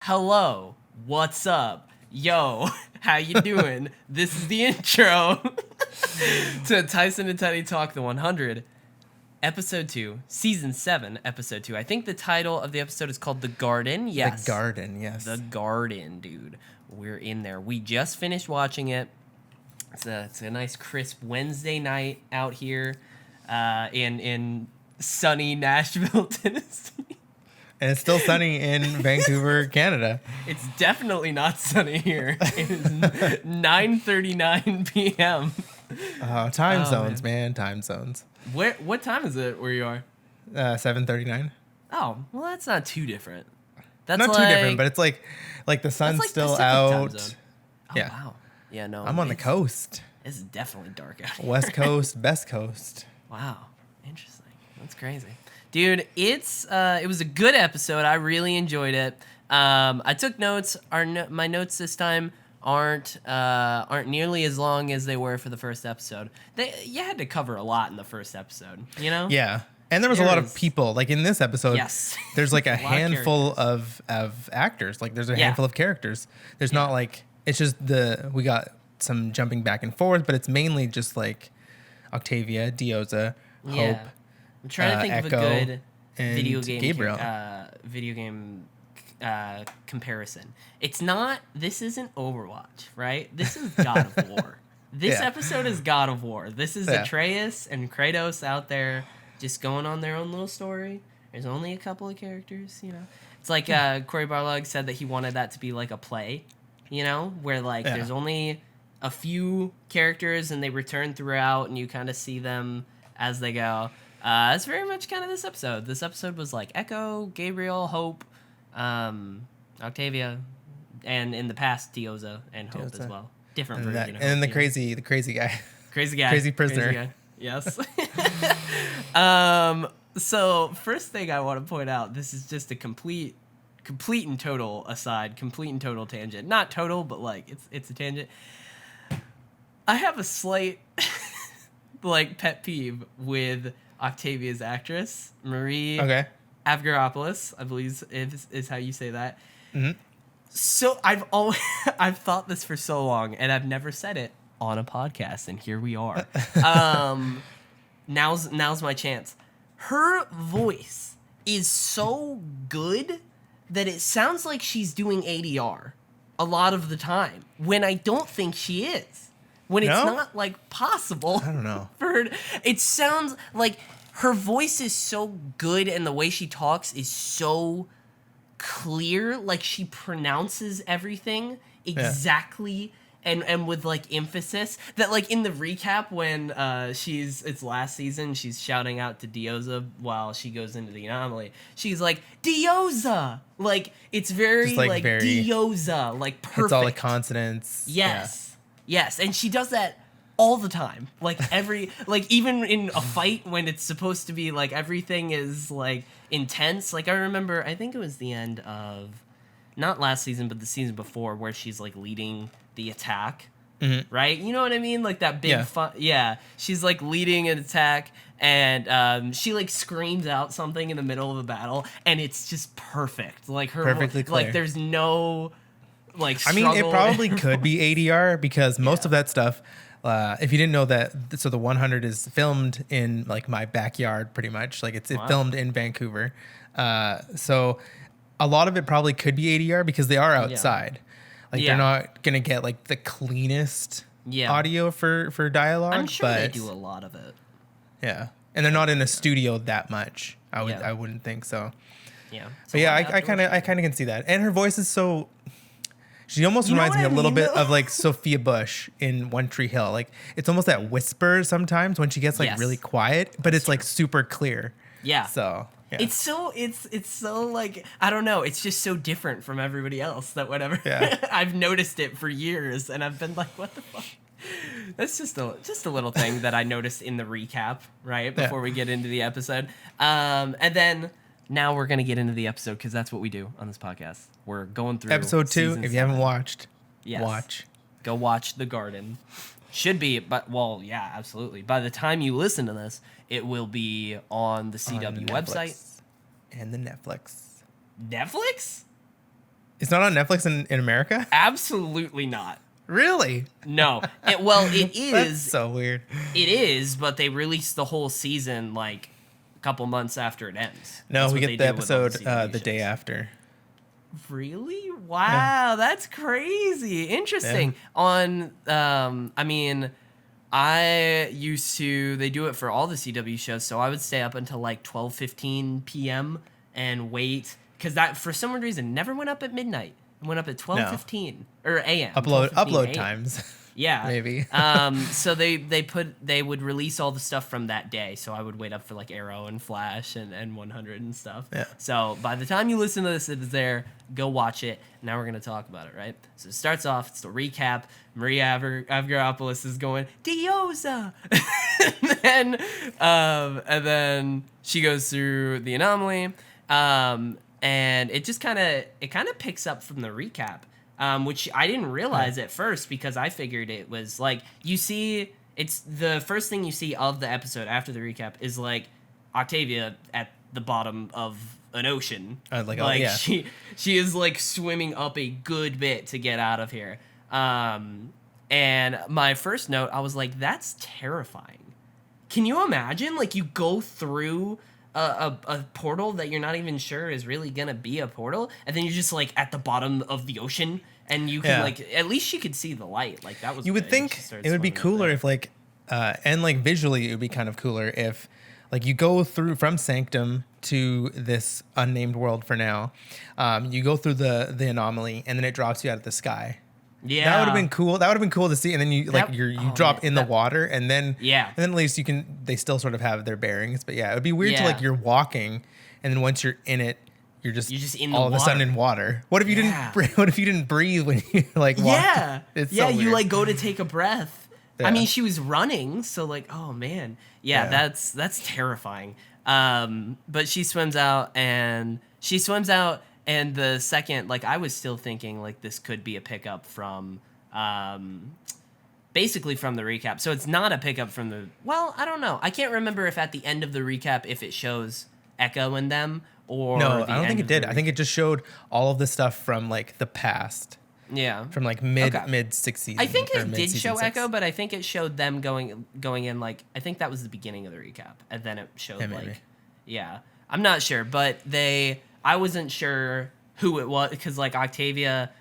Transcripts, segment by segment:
hello, what's up, yo, how you doing? This is the intro to Tyson and Teddy Talk the 100, episode 2, season 7, episode 2. I think the title of the episode is called The Garden. Yes. The Garden, yes. The Garden, dude. We're in there. We just finished watching it. It's a nice crisp Wednesday night out here in sunny Nashville, Tennessee. And it's still sunny in Vancouver, Canada. It's definitely not sunny here. It is 9:39 p.m. Time zones, man. Time zones. What time is it where you are? 7:39. Oh, well, that's not too different. That's not too different, but it's like the sun's still Pacific time out. zone. Oh, Yeah. wow. Yeah, no. I'm on the coast. It's definitely dark out here. West Coast, best coast. Wow. Interesting. That's crazy. Dude, it was a good episode. I really enjoyed it. I took notes. My notes this time aren't nearly as long as they were for the first episode. You had to cover a lot in the first episode, you know? Yeah. And there was a lot of people. Like in this episode, Yes. there's like a lot of handful of actors. Like there's a handful of characters. There's not like, it's just we got some jumping back and forth, but it's mainly just like Octavia, Diyoza, Hope. I'm trying to think of a Echo, good and video game Gabriel. Comparison. This isn't Overwatch, right? This is God of War. This episode is God of War. This is Atreus and Kratos out there just going on their own little story. There's only a couple of characters, you know. It's like Corey Barlog said that he wanted that to be like a play, you know, where like there's only a few characters and they return throughout and you kind of see them as they go. It's very much kind of this episode. This episode was like Echo, Gabriel, Hope, Octavia, and in the past Diyoza and Hope as well. Different version. And then the crazy guy. Crazy guy. Crazy prisoner. Crazy guy. Yes. So first thing I want to point out, this is just a complete and total aside, complete and total tangent. Not total, but like it's a tangent. I have a slight like pet peeve with Octavia's actress, Marie Avgeropoulos, I believe is how you say that. Mm-hmm. So I've thought this for so long, and I've never said it on a podcast, and here we are. Now's my chance. Her voice is so good that it sounds like she's doing ADR a lot of the time, when I don't think she is. When it's not like possible. I don't know. For her, it sounds like her voice is so good and the way she talks is so clear. Like she pronounces everything exactly and with like emphasis that like in the recap when it's last season, she's shouting out to Diyoza while she goes into the anomaly. She's like, Diyoza! Like it's very like Diyoza, like perfect. It's all the consonants. Yes. Yes, and she does that all the time. Like even in a fight when it's supposed to be like everything is like intense. Like I remember, I think it was the end of not last season, but the season before where she's like leading the attack. Mm-hmm. Right? You know what I mean? Like that big she's like leading an attack and she like screams out something in the middle of a battle and it's just perfect. Like her perfectly clear. Like there's no like struggle. I mean, it probably could be ADR because most of that stuff, if you didn't know that, so the 100 is filmed in like my backyard pretty much. Like it's filmed in Vancouver. So a lot of it probably could be ADR because they are outside. Like they're not going to get like the cleanest audio for dialogue. I'm sure they do a lot of it. Yeah. And they're not in a studio that much. I wouldn't think so. Yeah. But yeah, I kind of can see that. And her voice is so... She almost reminds me a little bit of like Sophia Bush in One Tree Hill. Like it's almost that whisper sometimes when she gets like really quiet, but it's like super clear. Yeah. So it's so like I don't know. It's just so different from everybody else that whatever. Yeah. I've noticed it for years, and I've been like, what the fuck. That's just a little thing that I noticed in the recap right before we get into the episode, and then. Now we're going to get into the episode because that's what we do on this podcast. We're going through episode 2. If you haven't watched, watch. Go watch The Garden. Should be, yeah, absolutely. By the time you listen to this, it will be on the CW website. And the Netflix. Netflix? It's not on Netflix in America? Absolutely not. Really? No. It is. That's so weird. It is, but they released the whole season like a couple months after it ends. No, That's we what get they the do with all episode CW the day shows. after. Really? Wow, that's crazy. Interesting. On I mean, they do it for all the CW shows, so I would stay up until like 12:15 p.m. and wait cuz that for some reason never went up at midnight. It went up at 12:15 or a.m. Upload times. Yeah. Maybe. So they would release all the stuff from that day. So I would wait up for like Arrow and Flash and 100 and stuff. Yeah. So by the time you listen to this, it's there. Go watch it. Now we're gonna talk about it, right? So it starts off. It's the recap. Maria Avgeropoulos is going Diyoza, and then she goes through the anomaly, and it just kind of picks up from the recap. Which I didn't realize at first because I figured it was like it's the first thing you see of the episode after the recap is like Octavia at the bottom of an ocean. She is like swimming up a good bit to get out of here. And my first note, I was like, that's terrifying. Can you imagine? Like you go through a portal that you're not even sure is really gonna be a portal, and then you're just like at the bottom of the ocean, and you can like at least she could see the light. Like that was. You would think it would be cooler if like, and like visually it would be kind of cooler if like you go through from Sanctum to this unnamed world for now. You go through the anomaly, and then it drops you out of the sky. Yeah, that would have been cool. That would have been cool to see. And then you drop in the water, and then and then at least they still sort of have their bearings. But yeah, it would be weird to like you're walking, and then once you're in it, you're just in all of a sudden in water. What if you didn't? What if you didn't breathe when you like walked? Yeah, it's so weird. You like go to take a breath. Yeah. I mean, she was running, so like, oh man, that's terrifying. But she swims out, and the second, like, I was still thinking, like, this could be a pickup from, basically from the recap. So it's not a pickup from I don't know. I can't remember if at the end of the recap, if it shows Echo and them, or no, I don't think it did. I think it just showed all of the stuff from, like, the past. Yeah. From, like, mid-60s. I think it did show Echo, but I think it showed them going in, like, I think that was the beginning of the recap. And then it showed, I'm not sure, but I wasn't sure who it was because like Octavia,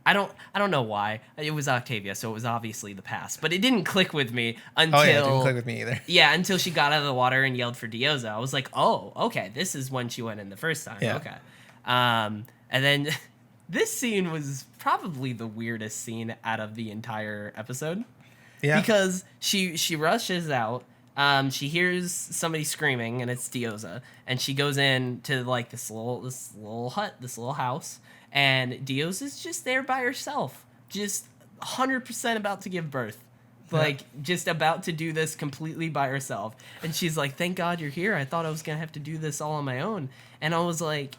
I don't know why it was Octavia, so it was obviously the past, but it didn't click with me until it didn't click with me either. Yeah, until she got out of the water and yelled for Diyoza. I was like, oh, okay, this is when she went in the first time. Yeah. Okay, and then this scene was probably the weirdest scene out of the entire episode. Yeah, because she rushes out. She hears somebody screaming, and it's Diyoza, and she goes in to like this little hut, this little house, and Diyoza's just there by herself, just 100% about to give birth, like just about to do this completely by herself, and she's like, "Thank God you're here. I thought I was gonna have to do this all on my own," and I was like,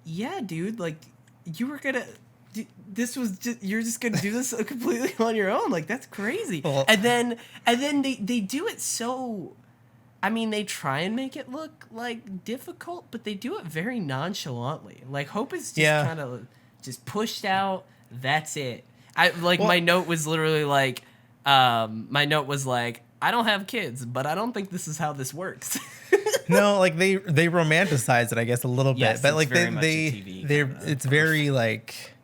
"Yeah, dude, like you were gonna." You're just gonna do this completely on your own, like that's crazy. Well, and then they do it so, I mean, they try and make it look like difficult, but they do it very nonchalantly. Like Hope is just kind of just pushed out. That's it. My note was literally like, I don't have kids, but I don't think this is how this works. No, like they romanticize it, I guess, a little bit, but like it's very like.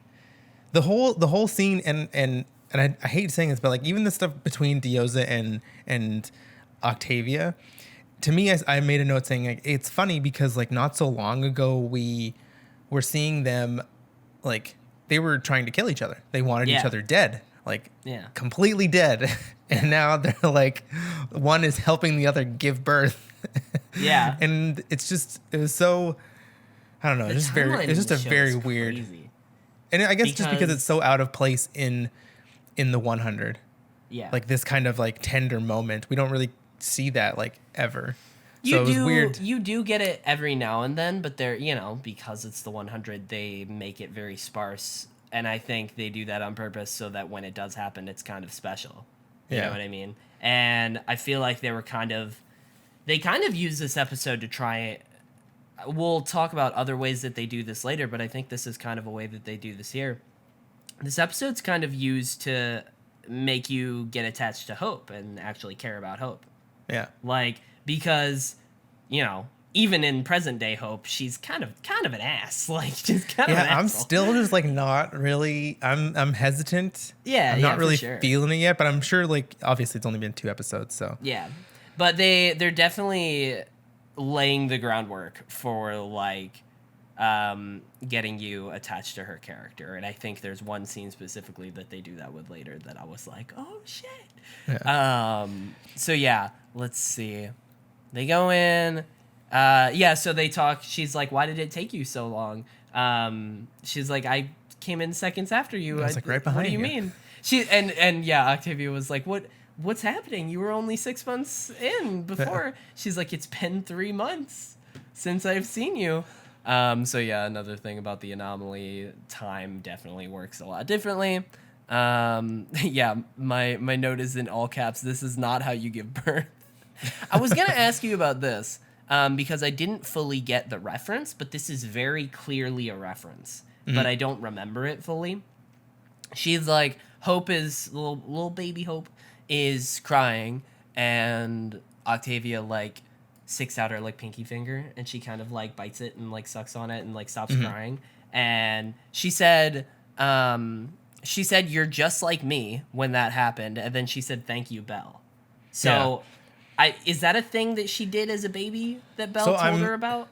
The whole scene and I hate saying this, but like even the stuff between Diyoza and Octavia, to me, I made a note saying like it's funny because like not so long ago we were seeing them like they were trying to kill each other. They wanted each other dead, like completely dead, and now they're like one is helping the other give birth. Yeah, and it was so I don't know. It's just a very weird. Crazy. And I guess just because it's so out of place in the 100. Yeah. Like this kind of like tender moment. We don't really see that like ever. So it was weird. You do get it every now and then, but they're, because it's the 100, they make it very sparse. And I think they do that on purpose so that when it does happen, it's kind of special. You know what I mean? And I feel like they kind of used this episode to try we'll talk about other ways that they do this later, but I think this is kind of a way that they do this here. This episode's kind of used to make you get attached to Hope and actually care about Hope. Yeah. Like, because, you know, even in present day Hope, she's kind of an ass. Like, she's kind of an asshole. I'm still just like not really. I'm hesitant. Yeah, I'm not really sure. feeling it yet, but I'm sure like obviously it's only been 2 episodes, so yeah. But they're definitely laying the groundwork for like getting you attached to her character, and I think there's one scene specifically that they do that with later that I was like, oh shit. Yeah. So yeah, let's see. They go in. So they talk. She's like, why did it take you so long? She's like, I came in seconds after you. I was like, right behind What do you you. mean? And Octavia was like, what's happening? You were only 6 months in before. She's like, it's been 3 months since I've seen you. So yeah, another thing about the anomaly, time definitely works a lot differently. Yeah, my note is in all caps. This is not how you give birth. I was going to ask you about this, because I didn't fully get the reference, but this is very clearly a reference, but I don't remember it fully. She's like, Hope is, little baby Hope is crying, and Octavia like sticks out her like pinky finger, and she kind of like bites it and like sucks on it and like stops crying. And she said, you're just like me when that happened. And then she said, thank you, Belle. So is that a thing that she did as a baby that Belle told her about?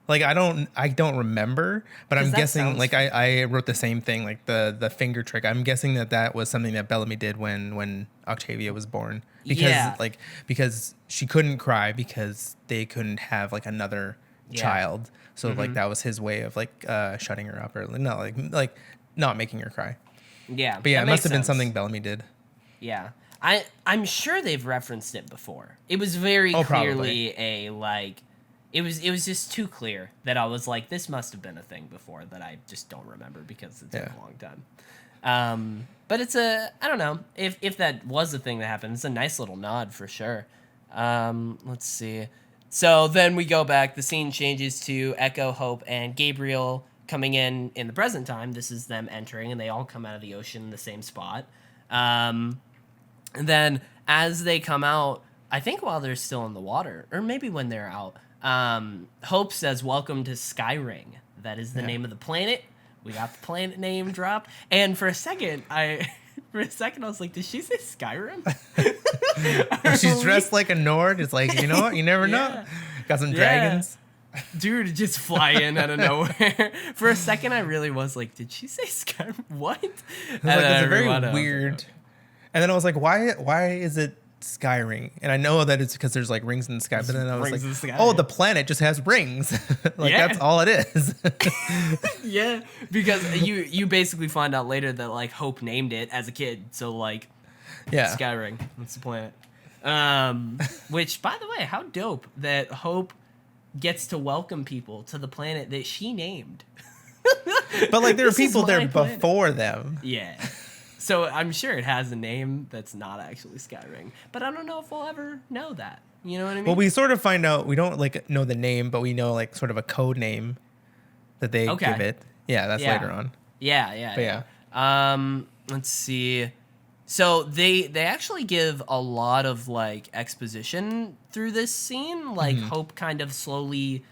Like, I don't remember, but I'm guessing, like, sounds... I wrote the same thing, like the finger trick. I'm guessing that was something that Bellamy did when Octavia was born. Because she couldn't cry because they couldn't have, like, another child. So, like, that was his way of, like, shutting her up or not making her cry. Yeah. But yeah, it must have been something Bellamy did. Yeah. I'm sure they've referenced it before. It was very clearly a, like... It was just too clear that I was like, this must have been a thing before that I just don't remember because it's been a long time. But it's I don't know, if that was a thing that happened, it's a nice little nod for sure. Let's see. So then we go back, the scene changes to Echo, Hope, and Gabriel coming in the present time. This is them entering, and they all come out of the ocean in the same spot. And then as they come out, I think while they're still in the water, or maybe when they're out, Hope says, welcome to Skyring. That is the name of the planet. We got the planet name drop. And for a second, I was like, did she say Skyrim? She's dressed like a Nord. It's like, you know what? You never know. Got some dragons. Dude, just fly in out of nowhere. For a second, I really was like, did she say Skyrim? What? It's a very weird. And then I was like, why is it Skyring? And I know that it's because there's like rings in the sky, but then I was like, oh, the planet just has rings. That's all it is. Yeah, because you basically find out later that like Hope named it as a kid, so like, Skyring, that's the planet. Which, by the way, how dope that Hope gets to welcome people to the planet that she named. But like there were people there before them. Yeah. So I'm sure it has a name that's not actually Skyring, but I don't know if we'll ever know that. You know what I mean? Well, we sort of find out, we don't like know the name, but we know like sort of a code name that they give it. Yeah, that's later on. Yeah. Let's see. So they actually give a lot of like exposition through this scene. Like Hope kind of slowly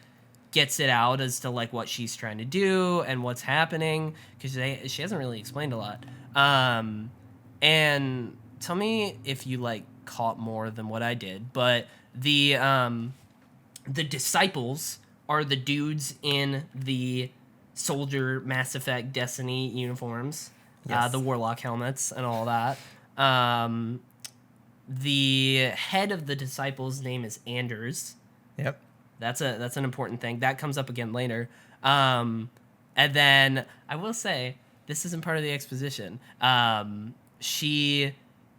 gets it out as to like what she's trying to do and what's happening, because she hasn't really explained a lot. And tell me if you like caught more than what I did, but the disciples are the dudes in the soldier Mass Effect Destiny uniforms, the warlock helmets and all that. The head of the disciples' name is Anders. Yep. That's an important thing. That comes up again later. And then I will say, this isn't part of the exposition.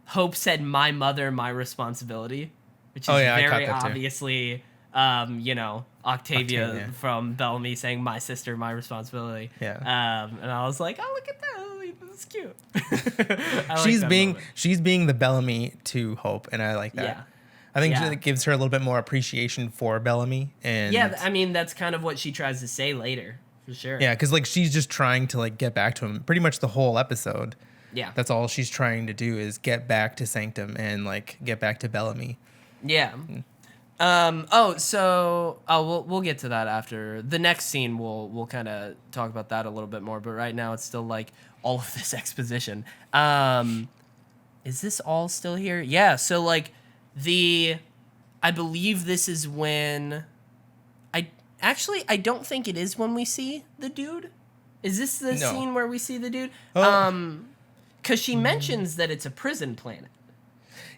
Hope said, my mother, my responsibility, which is very obviously, Octavia from Bellamy saying, my sister, my responsibility. Yeah. And I was like, oh, look at that. That's cute. She's being the Bellamy to Hope, and I like that. I think it gives her a little bit more appreciation for Bellamy. And yeah, I mean, that's kind of what she tries to say later, for sure. Yeah, because like she's just trying to like get back to him pretty much the whole episode. Yeah. That's all she's trying to do is get back to Sanctum and like get back to Bellamy. Yeah. We'll get to that after the next scene. We'll kind of talk about that a little bit more, but right now it's still like all of this exposition. Is this all still here? Yeah. So like I believe this is when I don't think it is when we see the dude. Is this the scene where we see the dude? Because she mentions that it's a prison planet.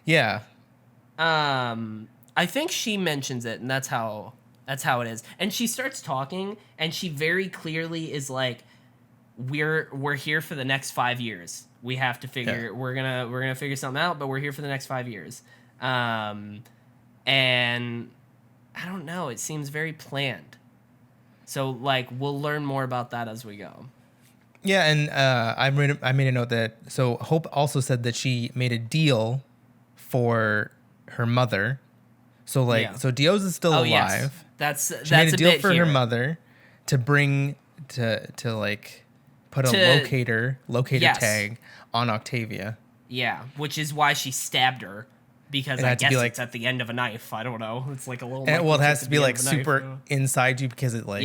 Yeah. I think she mentions it, and that's how it is. And she starts talking, and she very clearly is like, "We're here for the next 5 years. We have to figure. We're gonna figure something out, but we're here for the next 5 years." And I don't know. It seems very planned. So like we'll learn more about that as we go. Yeah, and I made a note that so Hope also said that she made a deal for her mother. So like so Diyoza is still alive. Yes. She made a deal for her mother to bring to like put a locator tag on Octavia. Yeah, which is why she stabbed her. Because I guess it's at the end of a knife. I don't know. It's like a little. And, well, it has to be like super inside you because it like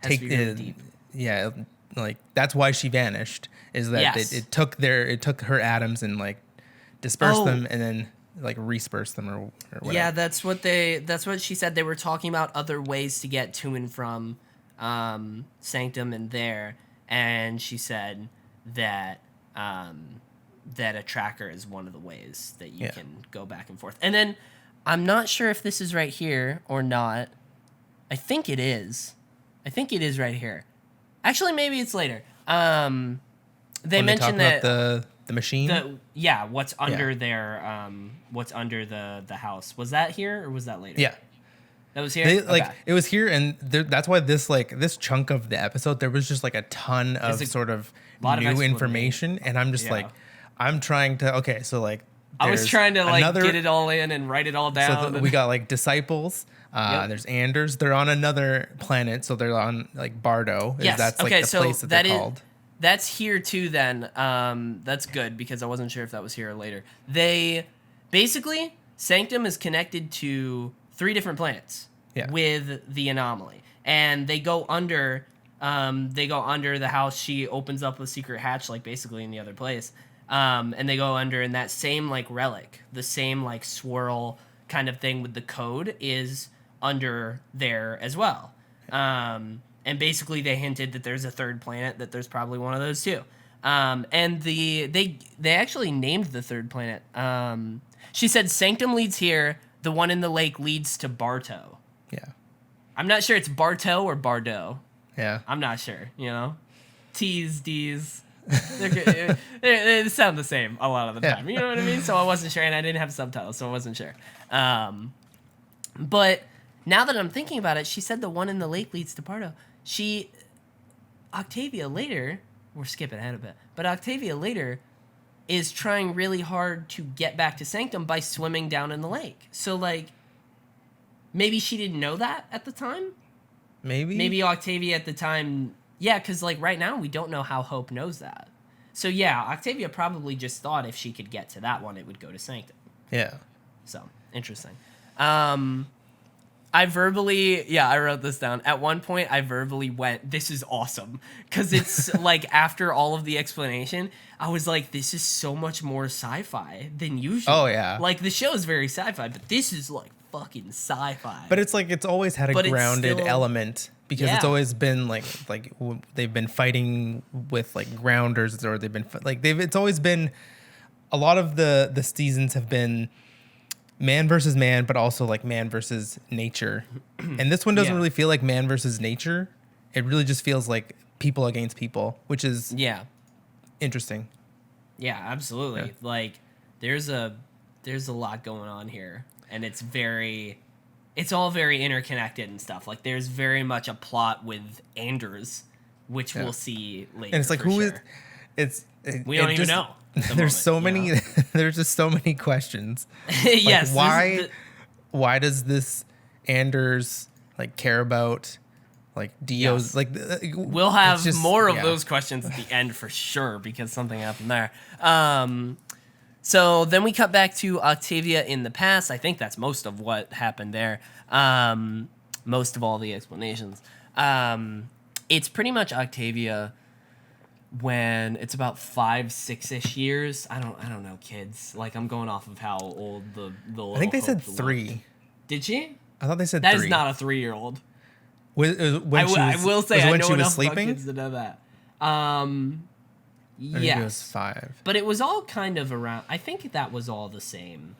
take it deep. Yeah, like that's why she vanished. Is that it took her atoms and like dispersed them and then like dispersed them or whatever. Yeah, that's what she said. They were talking about other ways to get to and from Sanctum and there, and she said that. That a tracker is one of the ways that you can go back and forth. And then I'm not sure if this is right here or not. I think it is. I think it is right here. Actually, maybe it's later. They mentioned that the machine. What's under there? What's under the house? Was that here or was that later? Yeah. That was here? It was here, and that's why this chunk of the episode, there was just like a ton of sort of new information, and I'm just like, I'm trying to, so like, I was trying to like get it all in and write it all down. So we got like disciples, there's Anders, they're on another planet, so they're on like Bardo. Yes. That's like the place that they're called. That's here too then. That's good because I wasn't sure if that was here or later. Basically, Sanctum is connected to 3 different planets with the anomaly. And they go under the house. She opens up a secret hatch, like basically in the other place. And they go under, and that same like relic, the same like swirl kind of thing with the code is under there as well. And basically they hinted that there's a 3rd planet, that there's probably one of those too. And they actually named the 3rd planet. She said Sanctum leads here. The one in the lake leads to Barto. Yeah. I'm not sure it's Barto or Bardo. Yeah. I'm not sure, T's, D's. They sound the same a lot of the time. You know what I mean? So I wasn't sure, and I didn't have subtitles, so I wasn't sure. But now that I'm thinking about it, she said the one in the lake leads to Bardo. Octavia later, we're skipping ahead a bit, but Octavia later is trying really hard to get back to Sanctum by swimming down in the lake. So, like, maybe she didn't know that at the time? Maybe Octavia at the time... Yeah, because, like, right now, we don't know how Hope knows that. So, yeah, Octavia probably just thought if she could get to that one, it would go to Sanctum. Yeah. So, interesting. I wrote this down. At one point, I verbally went, this is awesome. Because it's, like, after all of the explanation, I was like, this is so much more sci-fi than usual. Oh, yeah. Like, the show is very sci-fi, but this is, like, fucking sci-fi. But it's, like, it's always had a grounded element. Because it's always been like they've been fighting with like grounders, or they've been it's always been a lot of the seasons have been man versus man, but also like man versus nature. And this one doesn't really feel like man versus nature. It really just feels like people against people, which is interesting. Yeah, absolutely. Yeah. Like there's a lot going on here, and it's all very interconnected and stuff. Like, there's very much a plot with Anders, which we'll see later. And it's like, we don't even know. There's so many. There's just so many questions. Yes. Like, why does this Anders like care about like Diyoza? Yes. Like We'll have more of those questions at the end for sure because something happened there. So then we cut back to Octavia in the past. I think that's most of what happened there. Most of all the explanations. It's pretty much Octavia when it's about 5-6-ish years. I don't know, kids. Like, I'm going off of how old the little I think they said Hope 3. looked. Did she? I thought they said That 3. is not a 3-year-old. I will say I know she was enough sleeping? about kids to know that. I think it was Yes. 5. But it was all kind of around. I think that was all the same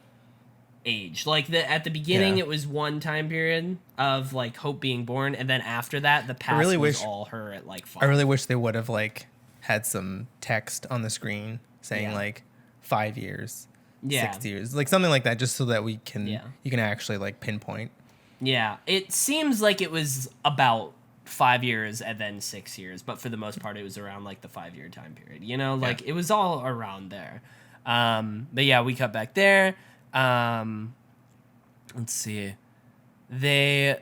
age. Like at the beginning, it was one time period of like Hope being born, and then after that, the past was all her at like 5. I really wish they would have like had some text on the screen saying like 5 years, 6 years, like something like that, just so that we can you can actually like pinpoint. Yeah, it seems like it was about 5 years and then 6 years, but for the most part, it was around like the 5-year time period. You know, like it was all around there. But yeah, we cut back there. Let's see. I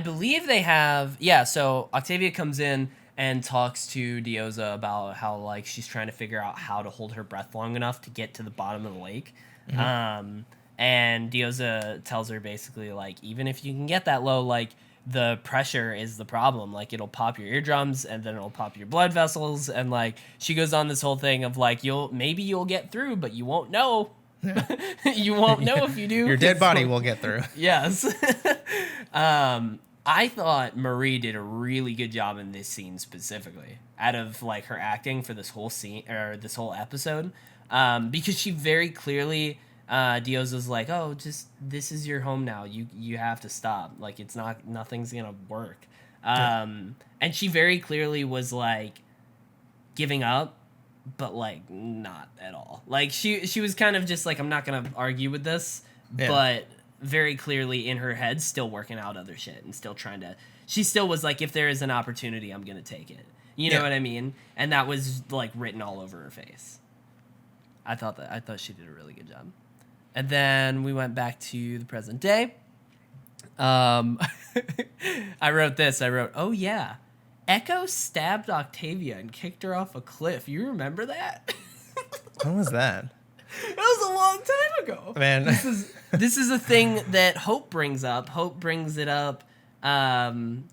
believe they have, so Octavia comes in and talks to Diyoza about how, like, she's trying to figure out how to hold her breath long enough to get to the bottom of the lake. Mm-hmm. And Diyoza tells her basically, like, even if you can get that low, like, the pressure is the problem. Like, it'll pop your eardrums, and then it'll pop your blood vessels, and, like, she goes on this whole thing of, like, maybe you'll get through, but you won't know. You won't know if you do. Your dead body will get through. Yes. I thought Marie did a really good job in this scene specifically, out of like her acting for this whole scene or this whole episode, because she very clearly, Diyoza's like, oh, just this is your home now. You have to stop. Like nothing's gonna work. And she very clearly was like giving up, but like not at all. Like she was kind of just like, I'm not gonna argue with this, but very clearly in her head still working out other shit and still trying to, she still was like, if there is an opportunity, I'm gonna take it. You know what I mean? And that was like written all over her face. I thought she did a really good job. And then we went back to the present day. I wrote, oh yeah, Echo stabbed Octavia and kicked her off a cliff. You remember that? When was that? That was a long time ago. Man. This is a thing that Hope brings up. Hope brings it up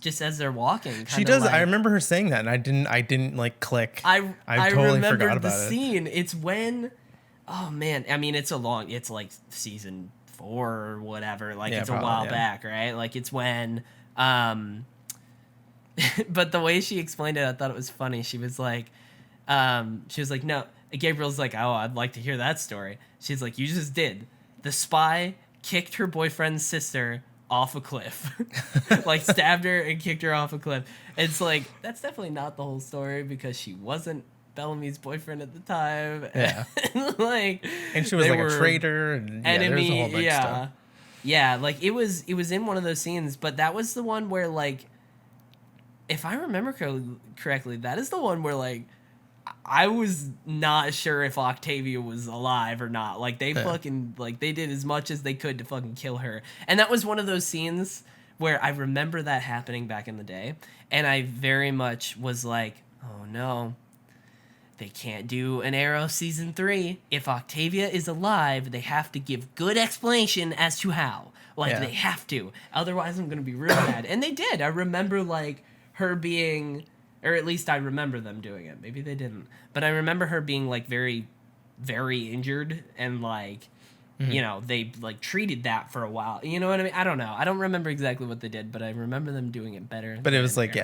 just as they're walking. She does. Like, I remember her saying that, and I didn't like click. I totally forgot about it. Scene. It's when, oh man, I mean, it's like season 4 or whatever. Like it's probably, a while back, right? Like it's when, but the way she explained it, I thought it was funny. She was like, no. Gabriel's like, oh, I'd like to hear that story. She's like, you just did. The spy kicked her boyfriend's sister off a cliff. Like, stabbed her and kicked her off a cliff. It's like, that's definitely not the whole story because she wasn't Bellamy's boyfriend at the time. Yeah. And she was like a traitor. And enemy. There's a whole bunch of stuff. Yeah, like, it was in one of those scenes, but that was the one where, like, if I remember correctly, that is the one where, like, I was not sure if Octavia was alive or not. Like, they fucking, like, they did as much as they could to fucking kill her. And that was one of those scenes where I remember that happening back in the day. And I very much was like, oh no, they can't do an Arrow season 3. If Octavia is alive, they have to give good explanation as to how. Like, they have to. Otherwise, I'm going to be real mad. And they did. I remember, like, her being... Or at least I remember them doing it. Maybe they didn't. But I remember her being, like, very, very injured. And, like, you know, they, like, treated that for a while. You know what I mean? I don't know. I don't remember exactly what they did. But I remember them doing it better. But it was like,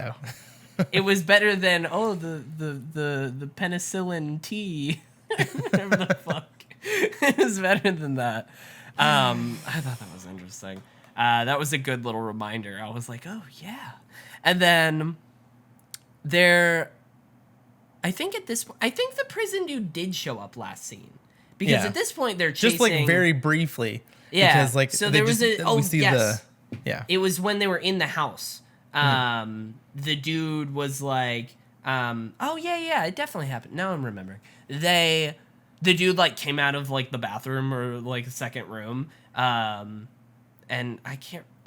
It was better than, the penicillin tea. Whatever the fuck. It was better than that. I thought that was interesting. That was a good little reminder. I was like, oh, yeah. And then... I think the prison dude did show up last scene because at this point they're chasing, just like very briefly. Yeah. Because like so there was it was when they were in the house. The dude was like, oh yeah, it definitely happened. Now I'm remembering. The dude like came out of like the bathroom or like the second room, and I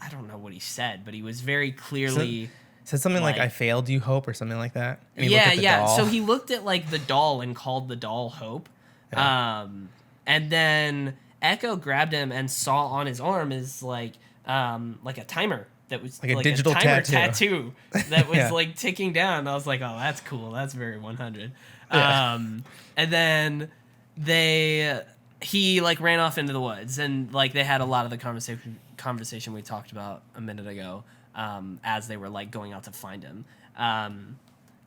don't know what he said, but he was very clearly said something like "I failed you, Hope" or something like that. And he looked at the doll. So he looked at like the doll and called the doll Hope. Yeah. And then Echo grabbed him and saw on his arm is like a timer that was like a digital tattoo that was like ticking down. And I was like, oh, that's cool. That's very 100. Yeah. And then he like ran off into the woods, and like they had a lot of the conversation we talked about a minute ago, as they were like going out to find him.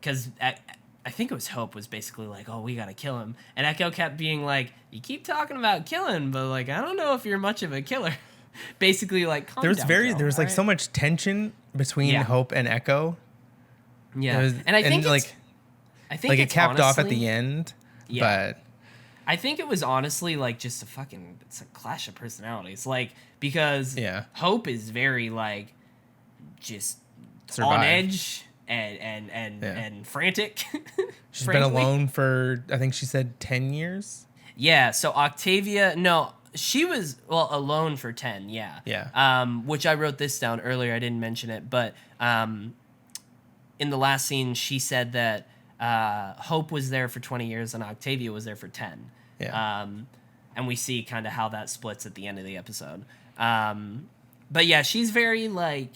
Because I think it was Hope was basically like, oh, we gotta kill him, and Echo kept being like, you keep talking about killing, but like I don't know if you're much of a killer. Basically, like there was like so much tension between Hope and Echo. Yeah, and I think it capped off at the end. Yeah. But I think it was honestly like just it's a clash of personalities, like because Hope is very like just on edge and frantic. She's been alone for, I think she said 10 years. Yeah. So Octavia, no, she was alone for 10. Yeah. Yeah. Which I wrote this down earlier. I didn't mention it, but in the last scene, she said that Hope was there for 20 years and Octavia was there for 10. Yeah. And we see kind of how that splits at the end of the episode. But yeah, she's very like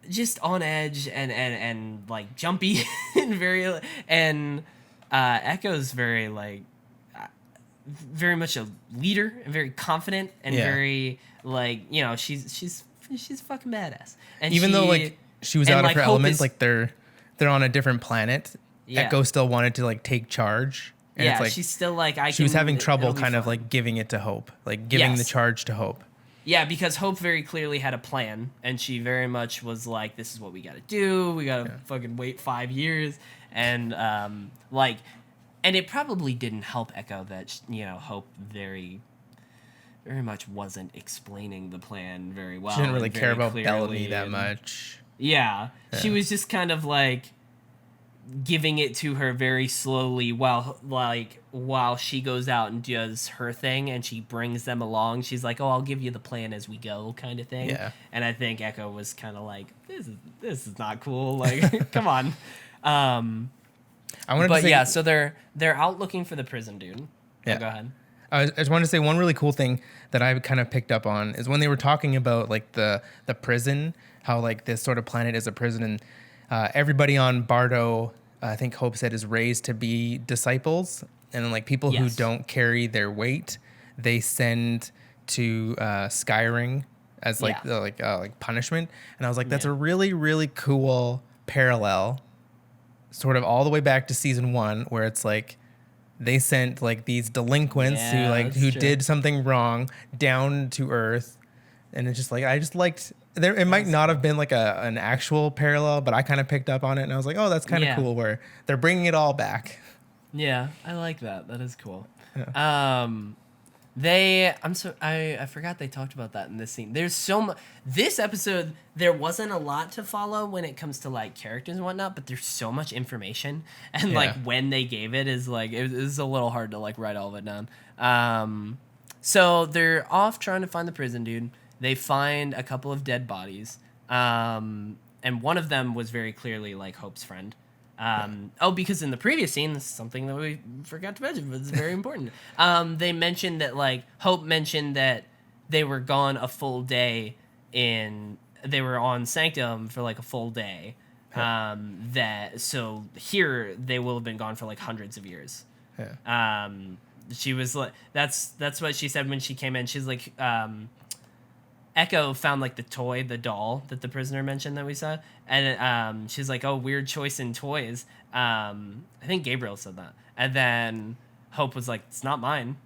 just on edge and like jumpy and Echo's very like very much a leader and very confident and very like, you know, she's fucking badass. And even though like she was out of her element, like they're on a different planet. Echo still wanted to like take charge. And it's like, she's still like she was having trouble kind of like giving it to Hope, like giving the charge to Hope. Yeah, because Hope very clearly had a plan, and she very much was like, "This is what we got to do. We got to fucking wait 5 years," and and it probably didn't help Echo that Hope very, very much wasn't explaining the plan very well. She didn't really care about Bellamy that much. Yeah, she was just kind of like giving it to her very slowly while she goes out and does her thing, and she brings them along. She's like, oh, I'll give you the plan as we go, kind of thing. Yeah. And I think Echo was kind of like, this is not cool. Like, come on. So they're out looking for the prison dude. Yeah. Oh, go ahead. I just wanted to say one really cool thing that I kind of picked up on is when they were talking about like the prison, how like this sort of planet is a prison, and everybody on Bardo, I think Hope said, is raised to be disciples, and like people who don't carry their weight, they send to Skyring as like punishment. And I was like, that's a really, really cool parallel, sort of all the way back to season 1, where it's like they sent like these delinquents who did something wrong down to Earth, and it's just like I just liked. It might not have been like an actual parallel, but I kind of picked up on it, and I was like, oh, that's kind of cool where they're bringing it all back. Yeah, I like that. That is cool. Yeah. I forgot they talked about that in this scene. There's so much. This episode, there wasn't a lot to follow when it comes to like characters and whatnot, but there's so much information, and like when they gave it is like it was a little hard to like write all of it down. So they're off trying to find the prison dude. They find a couple of dead bodies, and one of them was very clearly like Hope's friend. Because in the previous scene, this is something that we forgot to mention, but it's very important. They mentioned that like Hope mentioned that they were gone a full day they were on Sanctum for like a full day. So here they will have been gone for like hundreds of years. Yeah. She was like, that's what she said when she came in. She's like, Echo found like the doll that the prisoner mentioned that we saw, and she's like, oh, weird choice in toys. I think Gabriel said that, and then Hope was like, it's not mine.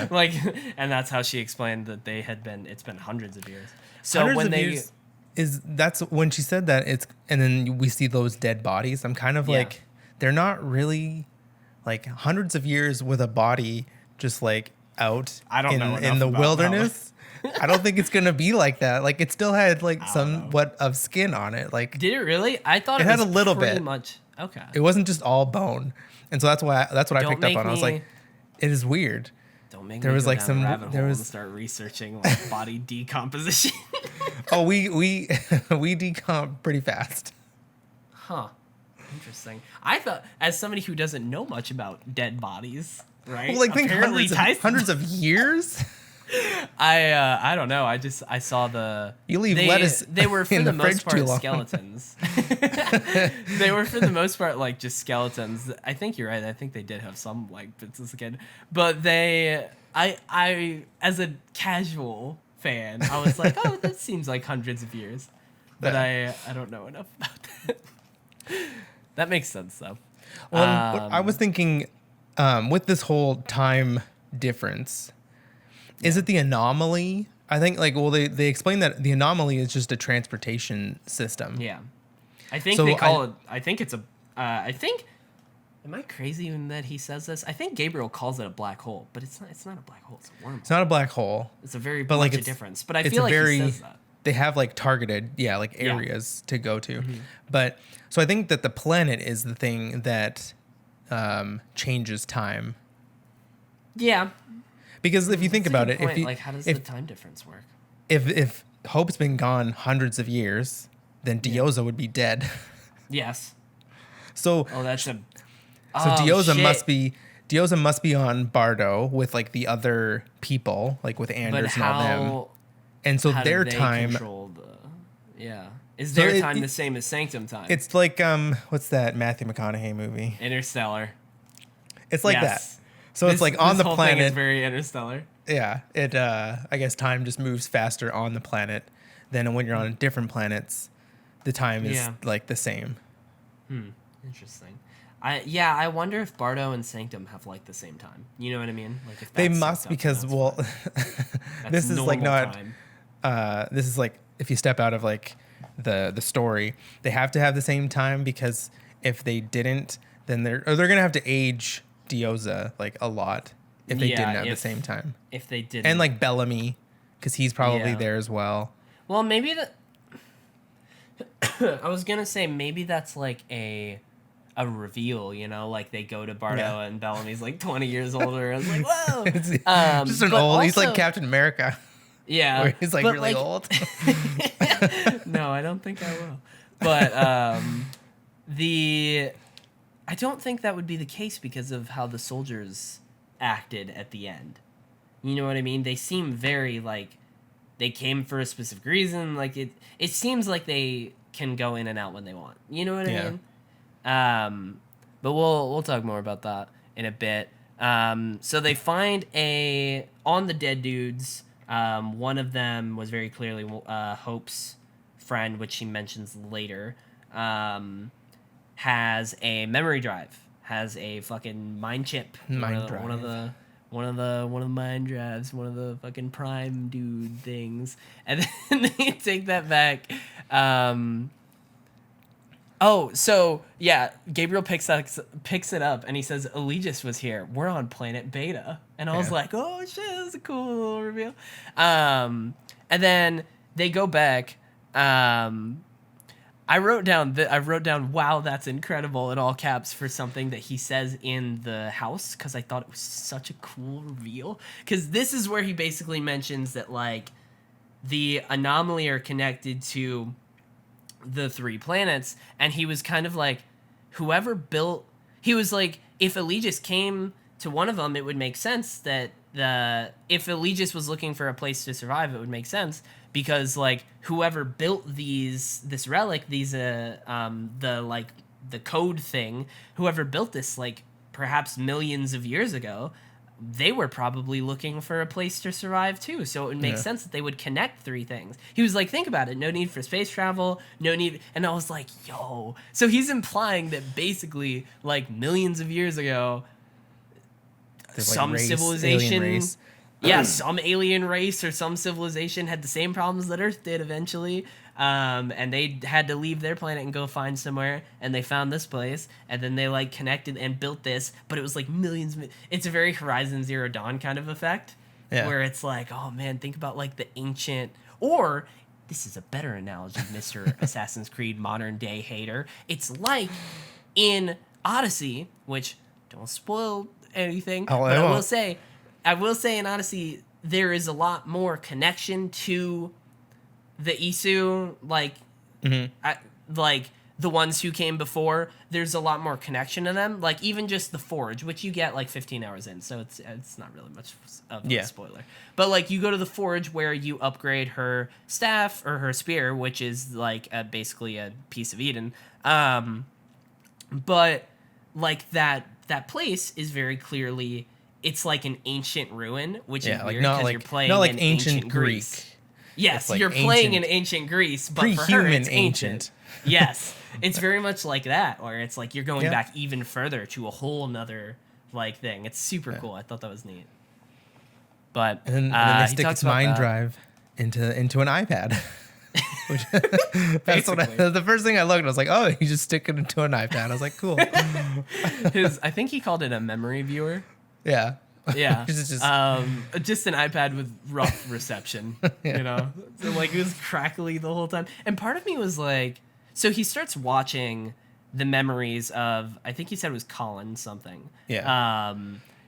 Like, and that's how she explained that it's been hundreds of years. So that's when she said that, and then we see those dead bodies. I'm kind of like, they're not really like hundreds of years with a body just like out in the wilderness. I don't think it's gonna be like that. Like, it still had like somewhat of skin on it. Like, did it really? I thought it had was a little bit. Much. Okay. It wasn't just all bone, and so that's what I picked up on. I was like, it is weird. Don't make there me was go like down some a rabbit there hole was and start researching like body decomposition. oh we we decomp pretty fast. Huh. Interesting. I thought, as somebody who doesn't know much about dead bodies, right? Well, like think Apparently hundreds of years. I don't know. I saw the You leave lettuce they were for in the the fridge most too part long. skeletons. They were for the most part like just skeletons. I think you're right. I think they did have some like bits of skin, but I as a casual fan, I was like, oh, that seems like hundreds of years, but I don't know enough about that. That makes sense though. Well, I was thinking with this whole time difference, is it the anomaly? I think like they explain that the anomaly is just a transportation system. Yeah, I think So they call it. I think it's a. I think. Am I crazy in that he says this? I think Gabriel calls it a black hole, but it's not. It's not a black hole. It's a wormhole. It's not a black hole. It's a very But, much like, a it's- difference. But I it's feel a like very- he says that. They have like targeted, like Yeah. areas to go to. But so I think that the planet is the thing that changes time. Yeah. Because if you think That's a about good it, point. Like, how does the time difference work? if Hope's been gone hundreds of years, then Diyoza would be dead. Yes. So Oh, that's a. So Oh, Diyoza shit. must be on Bardo with like the other people, like with But Anders and all them. how? And so How do their they time, control the? Yeah. Is So their it- time the same as Sanctum time? it's like what's that Matthew McConaughey movie? Interstellar. It's like Yes. that. So it's like on this the whole thing is planet. very Interstellar. Yeah, it I guess time just moves faster on the planet than when you're on different planets. The time is Yeah. like the same. Interesting. I wonder if Bardo and Sanctum have like the same time. You know what I mean? Like if They that's must synced up, because that's well, fine. this is like normal not. time. This is like if you step out of like the story, they have to have the same time because if they didn't, then they're gonna have to age Diyoza like a lot if they Yeah, didn't have the if- same time. If they did, And like Bellamy, because he's probably Yeah. there as well. well, maybe that. I was gonna say maybe that's like a reveal, you know, like they go to Bardo Yeah. and Bellamy's like 20 years older. I was like, whoa. It's just an but old. He's like also- Captain America, Yeah, where he's like but, really old. No, I don't think I will. But I don't think that would be the case because of how the soldiers acted at the end. You know what I mean? They seem very like they came for a specific reason. Like it seems like they can go in and out when they want. You know what Yeah. I mean? But we'll talk more about that in a bit. So they find on the dead dudes. One of them was very clearly Hope's friend, which she mentions later. Has a memory drive, has a fucking mind chip. One of the mind drives, one of the fucking prime dude things. And then they take that back. Gabriel picks it up and he says, Aegis was here. We're on planet Beta. And I was like, oh shit, that's a cool little reveal. And then they go back. I wrote down, wow, that's incredible in all caps for something that he says in the house because I thought it was such a cool reveal. Because this is where he basically mentions that like the anomaly are connected to the 3 planets, and he was kind of like, he was like, if Aegis came to one of them, it would make sense that if Aegis was looking for a place to survive, it would make sense. Because like whoever built this relic, the code thing, whoever built this like perhaps millions of years ago, they were probably looking for a place to survive too. So it would make sense that they would connect 3 things. He was like, think about it, no need for space travel, no need, and I was like, yo. So he's implying that basically like millions of years ago, There's, like, some alien civilization. race. Yeah, some alien race or some civilization had the same problems that Earth did eventually, and they had to leave their planet and go find somewhere, and they found this place, and then they like connected and built this, but it was like millions. It's a very Horizon Zero Dawn kind of effect, where it's like, oh man, think about like the ancient, or this is a better analogy, Mr. Assassin's Creed modern day hater. It's like in Odyssey, which don't spoil anything, but I will say. I will say in Odyssey, there is a lot more connection to the Isu, like, like the ones who came before. There's a lot more connection to them. Like even just the Forge, which you get like 15 hours in, so it's not really much of a spoiler. But like you go to the Forge where you upgrade her staff or her spear, which is like basically a piece of Eden. But like that place is very clearly, it's like an ancient ruin, which is weird because you're playing not like in ancient Greece. Yes, like you're playing in ancient Greece, but for her it's ancient. Yes, it's very much like that, where it's like you're going back even further to a whole nother like thing. It's super cool. I thought that was neat. But and then they stick its mind drive into an iPad. That's the first thing I looked. I was like, oh, you just stick it into an iPad. I was like, cool. I think he called it a memory viewer. Yeah. Yeah. just an iPad with rough reception. You know, so like it was crackly the whole time. And part of me was like, so he starts watching the memories of, I think he said it was Colin something. Yeah.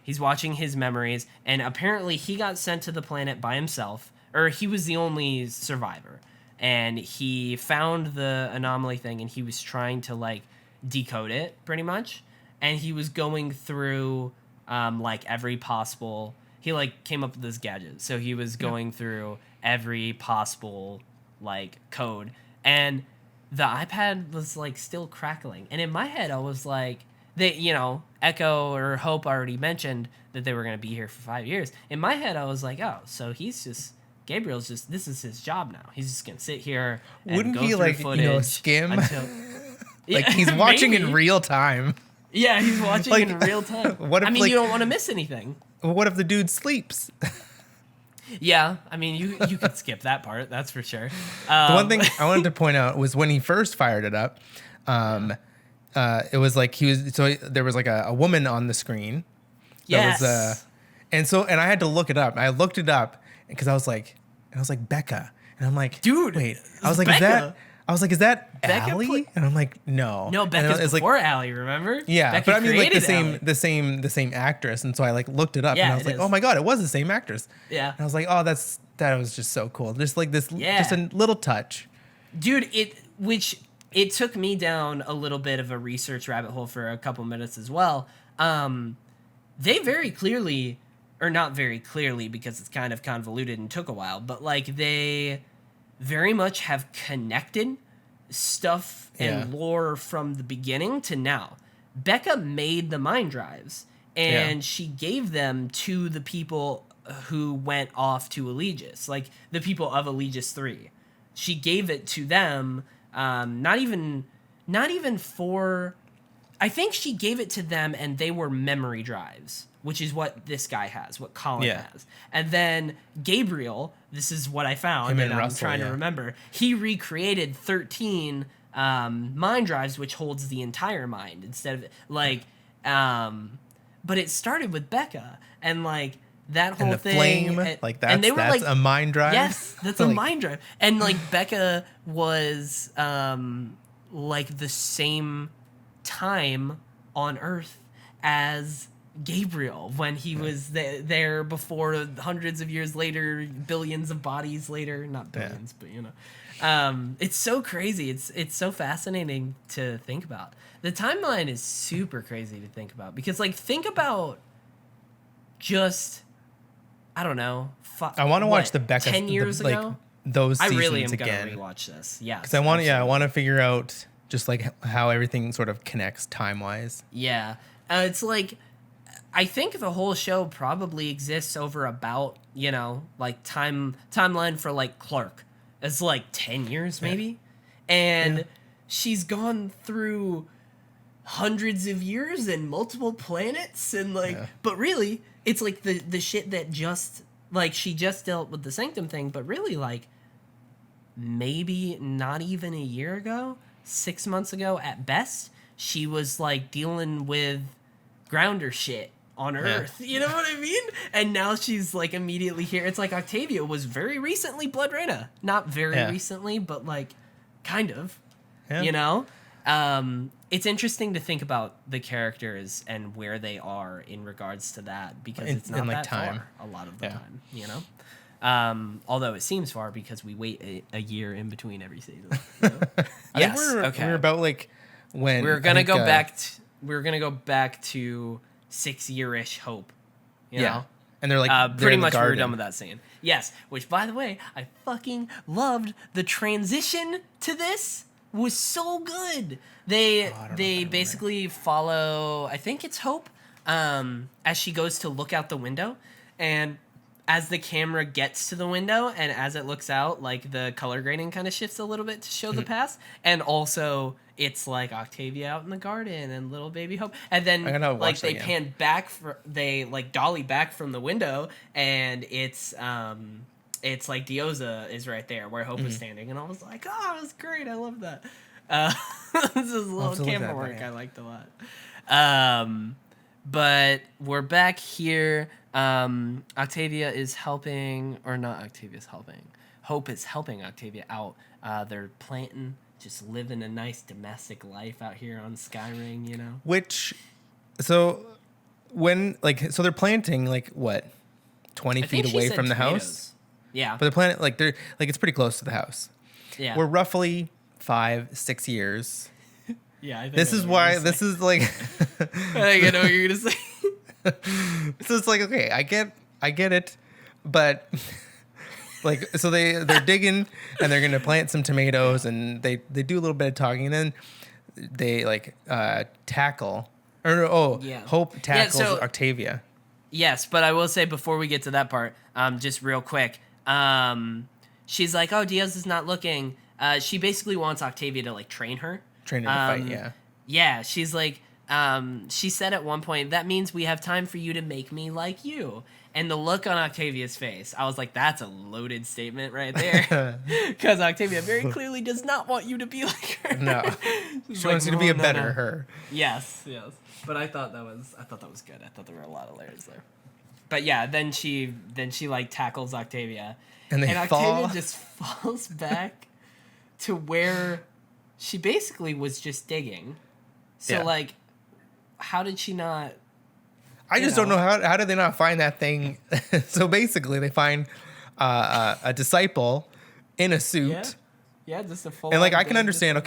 He's watching his memories, and apparently he got sent to the planet by himself, or he was the only survivor. And he found the anomaly thing, and he was trying to like decode it pretty much. And he was going through like every possible, he like came up with this gadget. So he was going through every possible like code, and the iPad was like still crackling. And in my head, I was like, Echo or Hope already mentioned that they were going to be here for 5 years. In my head, I was like, oh, so Gabriel's just, this is his job now. He's just going to sit here and wouldn't go he through like, footage skim? Until, like he's watching in real time. Yeah, he's watching like, in real time. What if, you don't want to miss anything. What if the dude sleeps? Yeah, I mean, you could skip that part, that's for sure. The one thing I wanted to point out was when he first fired it up, it was like there was like a woman on the screen. Yes. And I had to look it up. I looked it up because I was like Becca, and I'm like, dude, wait. I was like, Becca? Is that Allie? And I'm like, no. No, Becca's before Allie, remember? Yeah, Becca but I mean like the Allie. same actress, and so I like looked it up, and I was like, oh my god, it was the same actress. Yeah. And I was like, oh, that was just so cool. Just like this, just a little touch. Dude, it took me down a little bit of a research rabbit hole for a couple minutes as well. They very clearly, or not very clearly because it's kind of convoluted and took a while, but like they very much have connected stuff and lore from the beginning to now. Becca made the mind drives, and she gave them to the people who went off to Aegis, like the people of Aegis 3. She gave it to them, not even for... I think she gave it to them, and they were memory drives, which is what this guy has, what Colin has. And then Gabriel, this is what I found, and I'm trying to remember. He recreated 13 mind drives, which holds the entire mind instead of like. But it started with Becca, and like that whole thing, flame, like that's, and they were that's like a mind drive. Yes, that's a mind drive, and like Becca was like the same time on Earth as Gabriel when he was there before, hundreds of years later, billions of bodies later, not billions, but it's so crazy. It's so fascinating to think about. The timeline is super crazy to think about because like think about just, I don't know, I want to watch the Becca 10 years ago. Those seasons I really am again. gonna rewatch this. Yeah, because I want to figure out just like how everything sort of connects time wise. Yeah, it's like I think the whole show probably exists over about like timeline for like Clark. It's like 10 years maybe, and she's gone through hundreds of years and multiple planets and like, but really it's like the shit that just like she just dealt with the Sanctum thing, but really like maybe not even a year ago. 6 months ago at best, she was like dealing with grounder shit on Earth. You know what I mean? And now she's like immediately here. It's like Octavia was very recently Blood Reina. Not very recently, but like kind of. You know? It's interesting to think about the characters and where they are in regards to that, because it's not that far a lot of the time, you know? Although it seems far because we wait a year in between every season. You know? Yes. We're about like when we're gonna go back. We're gonna go back to 6-year-ish Hope. You know? And they're like pretty much we're done with that scene. Yes, which by the way, I fucking loved the transition to this. Was so good. They basically follow. I think it's Hope, as she goes to look out the window, and as the camera gets to the window and as it looks out, like the color grading kind of shifts a little bit to show the past, and also it's like Octavia out in the garden and little baby Hope, and then like they pan back, they like dolly back from the window, and it's like Diyoza is right there where Hope is standing, and I was like, oh, it was great, I love that. This is a little camera work I liked a lot. But we're back here. Octavia is helping, or not Octavia's helping. Hope is helping Octavia out. They're planting, just living a nice domestic life out here on Skyring, you know? So they're planting, like, what, 20 feet away from the house? Yeah. But they're planting, it's pretty close to the house. Yeah. We're roughly 5-6 years. Yeah, I think this is like... I think I know what you're going to say. So it's like, okay, I get it, but like, so they're digging and they're gonna plant some tomatoes, and they do a little bit of talking, and then they tackle, Hope tackles Octavia. Yes, but I will say before we get to that part, just real quick, she's like, oh, Diyoza's not looking. She basically wants Octavia to like train her to fight. Yeah, she's like. She said at one point, that means we have time for you to make me like you. And the look on Octavia's face, I was like, that's a loaded statement right there. Because Octavia very clearly does not want you to be like her. No. She wants you to be a better her. Yes. But I thought that was good. I thought there were a lot of layers there. But yeah, then she like tackles Octavia. And Octavia just falls back to where she basically was just digging. So like, how did she not? I just don't know how did they not find that thing? So basically, they find a disciple in a suit. Yeah, just a full. And like, I can understand,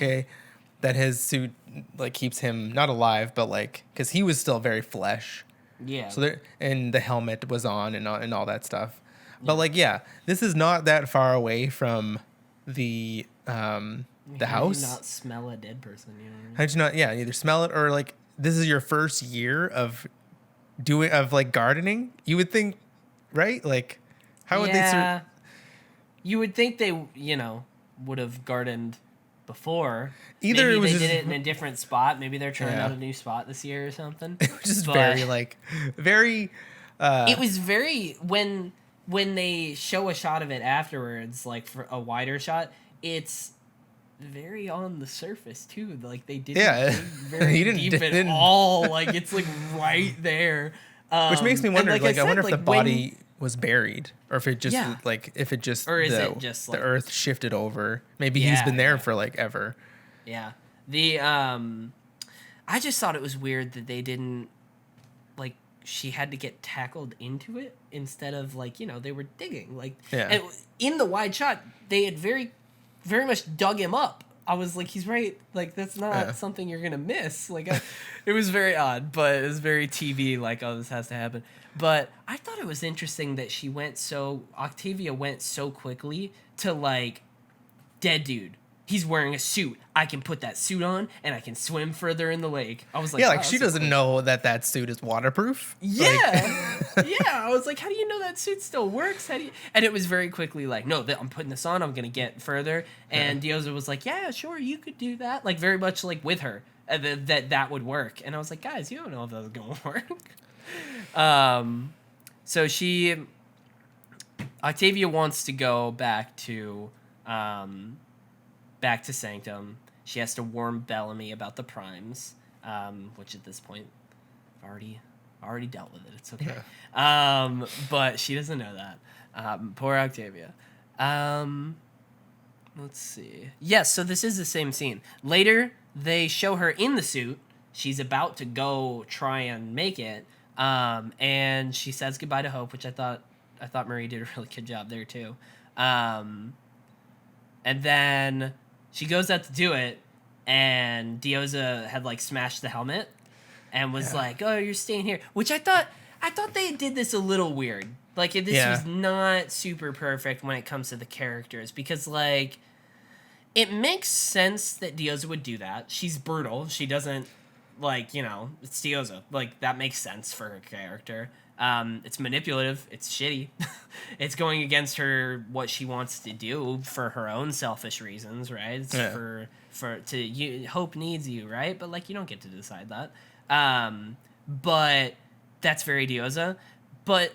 that his suit like keeps him not alive, but like, because he was still very flesh. Yeah. So and the helmet was on and all that stuff, but like, this is not that far away from the house. How did you not smell a dead person? You know what I mean? How did you not? Yeah, either smell it or like, this is your first year of gardening. You would think, right? Like, how would they? You would think they, would have gardened before. Either maybe it was they did it in a different spot. Maybe they're trying out a new spot this year or something. It was just very. It was very when they show a shot of it afterwards, like for a wider shot. It's very on the surface too, like they didn't dig very deep at all. Like it's like right there, which makes me wonder. I wonder if the body was buried, or if it just or is it just the earth shifted over. Maybe he's been there for like ever. Yeah, I just thought it was weird that they didn't like. She had to get tackled into it instead of like they were digging like. And in the wide shot, they had very much dug him up. I was like, he's right. Like, that's not something you're going to miss. Like, it was very odd, but it was very TV, like, oh, this has to happen. But I thought it was interesting that Octavia went so quickly to, like, dead dude. He's wearing a suit. I can put that suit on, and I can swim further in the lake. I was like, yeah, like, she doesn't know that suit is waterproof. Yeah. I was like, how do you know that suit still works? And it was very quickly like, no, I'm putting this on. I'm going to get further. And Diyoza was like, yeah, sure, you could do that. Like, very much like with her, that would work. And I was like, guys, you don't know if that was going to work. So Octavia wants to go back to Sanctum. She has to warn Bellamy about the primes, which at this point I've already dealt with it. It's okay. Yeah. But she doesn't know that. Poor Octavia. Let's see. Yes, so this is the same scene. Later, they show her in the suit. She's about to go try and make it, and she says goodbye to Hope, which I thought Marie did a really good job there too. And then she goes out to do it, and Diyoza had like smashed the helmet, and was like, "Oh, you're staying here," which I thought they did this a little weird. Like this was not super perfect when it comes to the characters, because like it makes sense that Diyoza would do that. She's brutal. She doesn't like, it's Diyoza. Like that makes sense for her character. It's manipulative. It's shitty. It's going against her what she wants to do for her own selfish reasons, right? It's Hope needs you, right? But like you don't get to decide that. But that's very Diyoza. But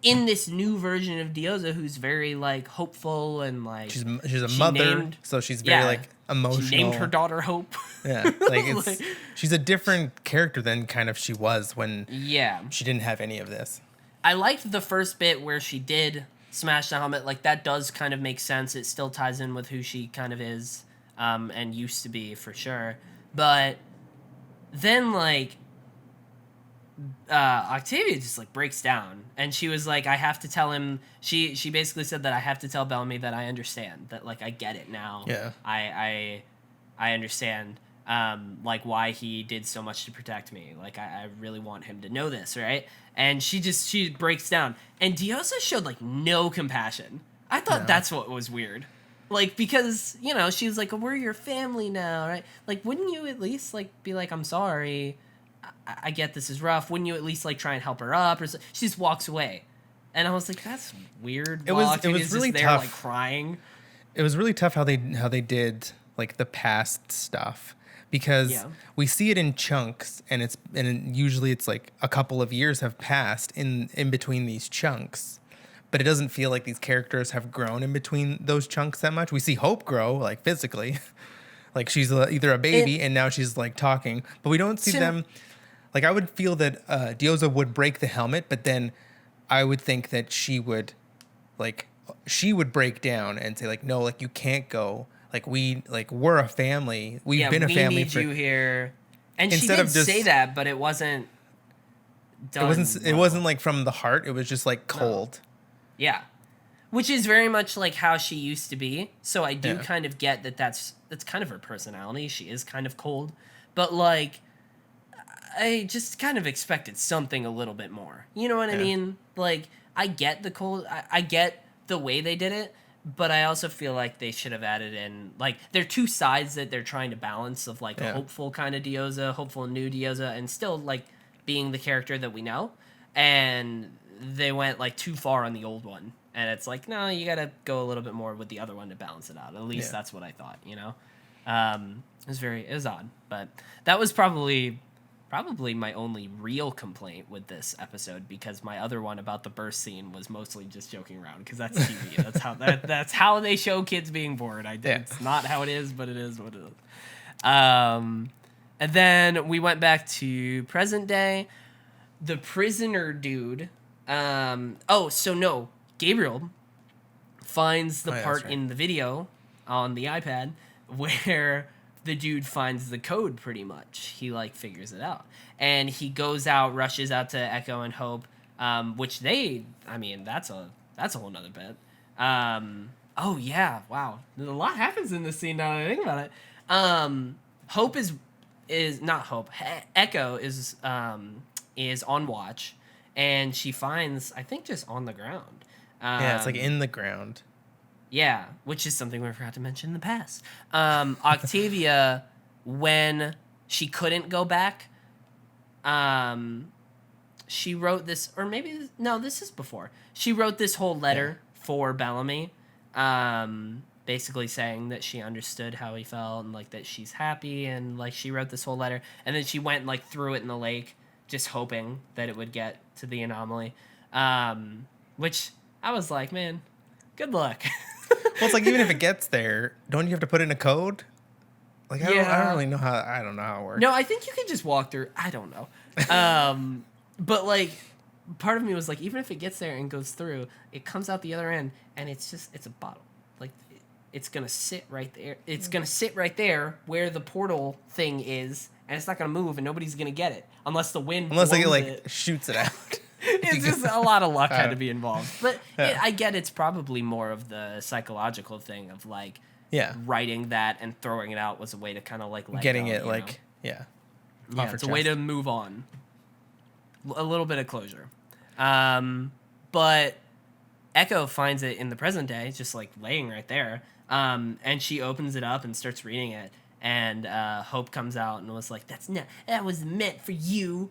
in this new version of Diyoza, who's very like hopeful and like she's a mother, so she's very like emotional. She named her daughter Hope. Yeah, like it's she's a different character than kind of she was when she didn't have any of this. I liked the first bit where she did smash the helmet. Like that does kind of make sense. It still ties in with who she kind of is and used to be for sure. But then like Octavia just like breaks down, and she was like, I have to tell him. She basically said that I have to tell Bellamy that I understand, that like I get it now. Yeah. I understand like why he did so much to protect me. Like I really want him to know this, right? And she breaks down, and Diyoza showed like no compassion. I thought that's what was weird. Like, because, she was like, we're your family now, right? Like, wouldn't you at least like be like, I'm sorry, I get this is rough. Wouldn't you at least like try and help her up? Or so? She just walks away, and I was like, "That's weird." It was really there, tough. Like crying. It was really tough how they did like the past stuff, because we see it in chunks, and usually it's like a couple of years have passed in between these chunks, but it doesn't feel like these characters have grown in between those chunks that much. We see Hope grow like physically, like she's either a baby and now she's like talking, but we don't see them. Like, I would feel that Diyoza would break the helmet, but then I would think that she would break down and say, like, no, like, you can't go. Like, we're a family. We've been a family. We need you here. And she did say that, but it wasn't done. It wasn't, like, from the heart. It was just, like, cold. No. Yeah. Which is very much, like, how she used to be. So I do kind of get that that's kind of her personality. She is kind of cold. But, like, I just kind of expected something a little bit more. You know what I mean? Like, I get the cold. I get the way they did it, but I also feel like they should have added in, like, there are two sides that they're trying to balance of, like, a hopeful kind of Diyoza, hopeful new Diyoza, and still, like, being the character that we know. And they went, like, too far on the old one. And it's like, no, you gotta go a little bit more with the other one to balance it out. At least that's what I thought, It was odd. But that was probably my only real complaint with this episode, because my other one about the birth scene was mostly just joking around, because that's TV. That's how they show kids being born. It's not how it is, but it is what it is. And then we went back to present day. The prisoner dude. Gabriel finds the part in the video on the iPad where the dude finds the code, pretty much. He, like, figures it out. And he goes out, rushes out to Echo and Hope, which that's a whole nother bit. Wow. A lot happens in this scene now that I think about it. Hope is not Hope. Echo is on watch, and she finds, I think, just on the ground. It's like in the ground. Yeah, which is something we forgot to mention in the past. Octavia, when she couldn't go back, she wrote this, or maybe, no, this is before. She wrote this whole letter for Bellamy, basically saying that she understood how he felt and, like, that she's happy, and, like, she wrote this whole letter, and then she went and, like, threw it in the lake, just hoping that it would get to the anomaly, which I was like, man, good luck. Well, it's like, even if it gets there, don't you have to put in a code? Like, I don't really know how. I don't know how it works. No, I think you can just walk through. I don't know. But, like, part of me was like, even if it gets there and goes through, it comes out the other end, and it's a bottle. Like, it's gonna sit right there. It's gonna sit right there where the portal thing is, and it's not gonna move, and nobody's gonna get it unless the wind blows they like it. shoots it out. It's just a lot of luck had to be involved. But I get it's probably more of the psychological thing of like writing that and throwing it out was a way to kind of like let getting go, it like know? yeah, it's a way to move on. A little bit of closure. But Echo finds it in the present day, just like laying right there. And she opens it up and starts reading it. And Hope comes out and was like, that was meant for you.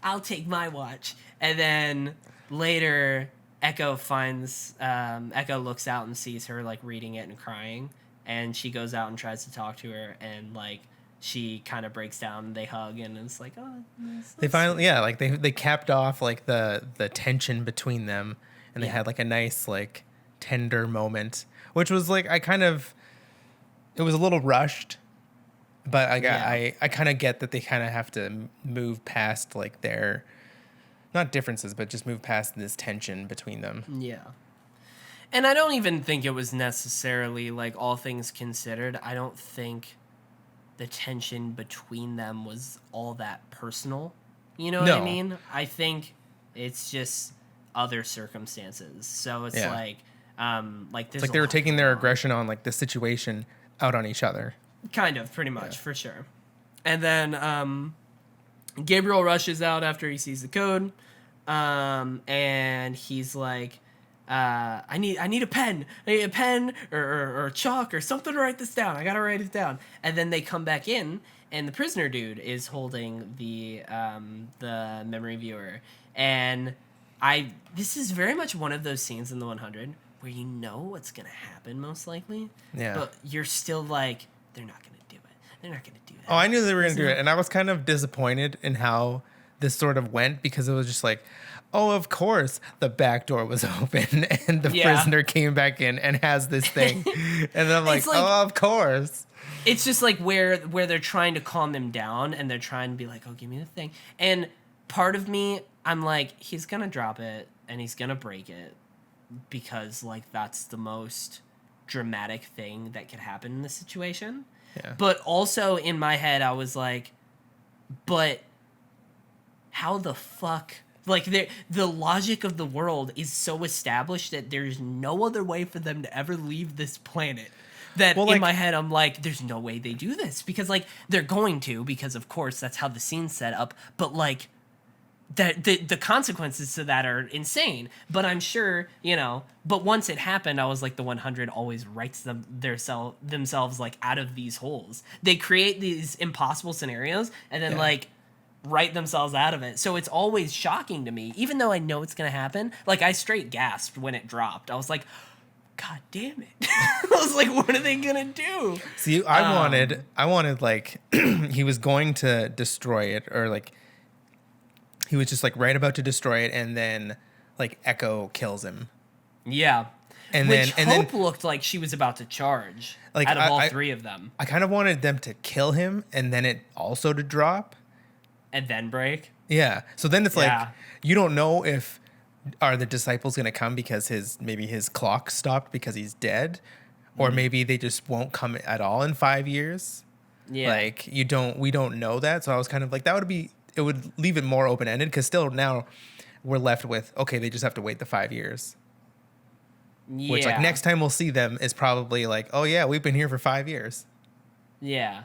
I'll take my watch. And then later, Echo looks out and sees her like reading it and crying. And she goes out and tries to talk to her, and like she kind of breaks down and they hug, and it's like, oh, they finally like they capped off like the tension between them, and they had like a nice like tender moment, which was like it was a little rushed, but I kind of get that they kind of have to move past like their not differences, but just move past this tension between them. Yeah. And I don't even think it was necessarily, like, all things considered, I don't think the tension between them was all that personal. You know what I mean? I think it's just other circumstances. So it's like there's like they were taking their aggression on like the situation out on each other. Kind of, pretty much, for sure. And then Gabriel rushes out after he sees the code, and he's like, I need a pen. I need a pen or chalk or something to write this down. I gotta write it down. And then they come back in, and the prisoner dude is holding the memory viewer. And this is very much one of those scenes in the 100 where you know what's gonna happen most likely. Yeah. But you're still like, they're not gonna do it. They're not gonna do that. Oh, I knew they were gonna do it, and I was kind of disappointed in how this sort of went, because it was just like, oh, of course, the back door was open and the prisoner came back in and has this thing. And then I'm like, oh, of course. It's just like where they're trying to calm him down, and they're trying to be like, oh, give me the thing. And part of me, I'm like, he's going to drop it and he's going to break it, because like that's the most dramatic thing that could happen in this situation. Yeah. But also in my head, I was like, but how the fuck... Like, the logic of the world is so established that there's no other way for them to ever leave this planet. That in my head, I'm like, there's no way they do this. Because, like, they're going to, because, of course, that's how the scene's set up. But, like, the consequences to that are insane. But I'm sure, but once it happened, I was like, the 100 always writes themselves, like, out of these holes. They create these impossible scenarios, and then, write themselves out of it. So it's always shocking to me, even though I know it's going to happen. Like, I straight gasped when it dropped. I was like, God damn it. I was like, what are they going to do? See, I wanted like, he was going to destroy it, or like, he was just like right about to destroy it, and then like Echo kills him. Yeah. And Which then Hope looked like she was about to charge, like, out of all three of them. I kind of wanted them to kill him, and then it also to drop. And then break? Yeah. So then it's like, you don't know if, are the disciples going to come because maybe his clock stopped because he's dead, or maybe they just won't come at all in 5 years. Yeah. Like, we don't know that. So I was kind of like, it would leave it more open-ended, because still now we're left with, okay, they just have to wait the 5 years. Yeah. Which, like, next time we'll see them is probably like, oh yeah, we've been here for 5 years. Yeah.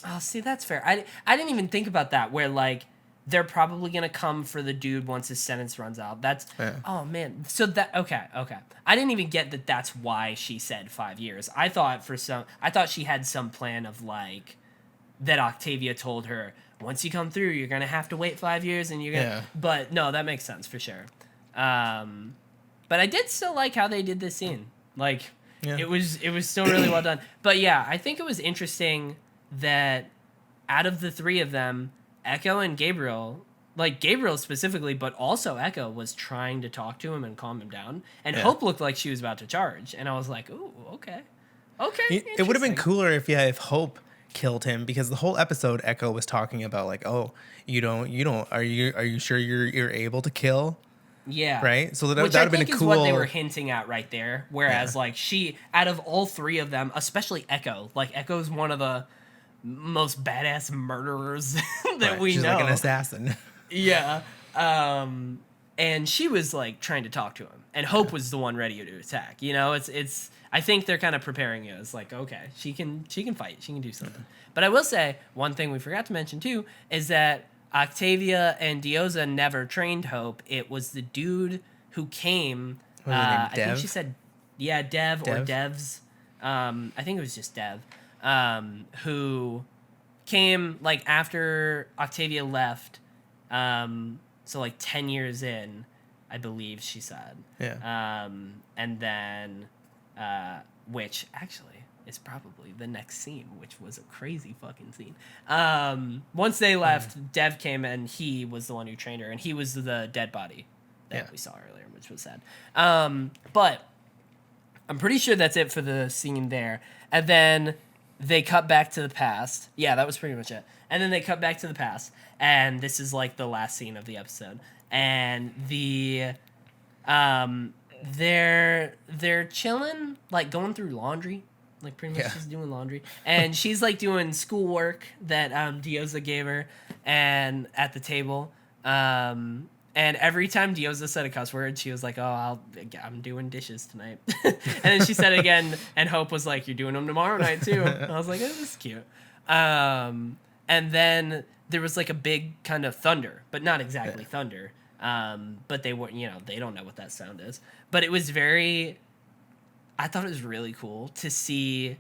Oh, see, that's fair. I didn't even think about that, where, like, they're probably going to come for the dude once his sentence runs out. That's... Yeah. Oh, man. So that... Okay. I didn't even get that that's why she said 5 years. I thought she had some plan of, like, that Octavia told her, once you come through, you're going to have to wait 5 years, and you're going to... Yeah. But, no, that makes sense, for sure. But I did still like how they did this scene. Like, it was still really well done. But, yeah, I think it was interesting that out of the three of them, Echo and Gabriel, like Gabriel specifically, but also Echo, was trying to talk to him and calm him down. And Hope looked like she was about to charge. And I was like, ooh, okay. It would have been cooler if Hope killed him, because the whole episode Echo was talking about like, oh, are you sure you're able to kill? Yeah. Right? So that would Which I have been a think is cool... what they were hinting at right there. Whereas, like, she, out of all three of them, especially Echo, like, Echo's one of the most badass murderers that we She's know. like an assassin. Yeah. And she was, like, trying to talk to him. And Hope was the one ready to attack. You know, it's I think they're kind of preparing you. It's like, okay, she can fight. She can do something. But I will say, one thing we forgot to mention, too, is that Octavia and Diyoza never trained Hope. It was the dude who came. What was his name, I think Dev? she said, yeah, Dev or Devs. I think it was just Dev. Who came like after Octavia left. So like 10 years in, I believe she said. Yeah. And then, which actually is probably the next scene, which was a crazy fucking scene. Once they left, Dev came and he was the one who trained her, and he was the dead body that we saw earlier, which was sad. But I'm pretty sure that's it for the scene there. And then they cut back to the past. Yeah, that was pretty much it. And then they cut back to the past, and this is like the last scene of the episode. And they're chilling, like going through laundry. Like, pretty much just doing laundry. And she's, like, doing schoolwork that Diyoza gave her and at the table. And every time Diyoza said a cuss word, she was like, oh, I'm doing dishes tonight. And then she said it again, and Hope was like, you're doing them tomorrow night, too. And I was like, oh, this is cute. And then there was, like, a big kind of thunder, but not exactly thunder. But they weren't, they don't know what that sound is. But it was I thought it was really cool to see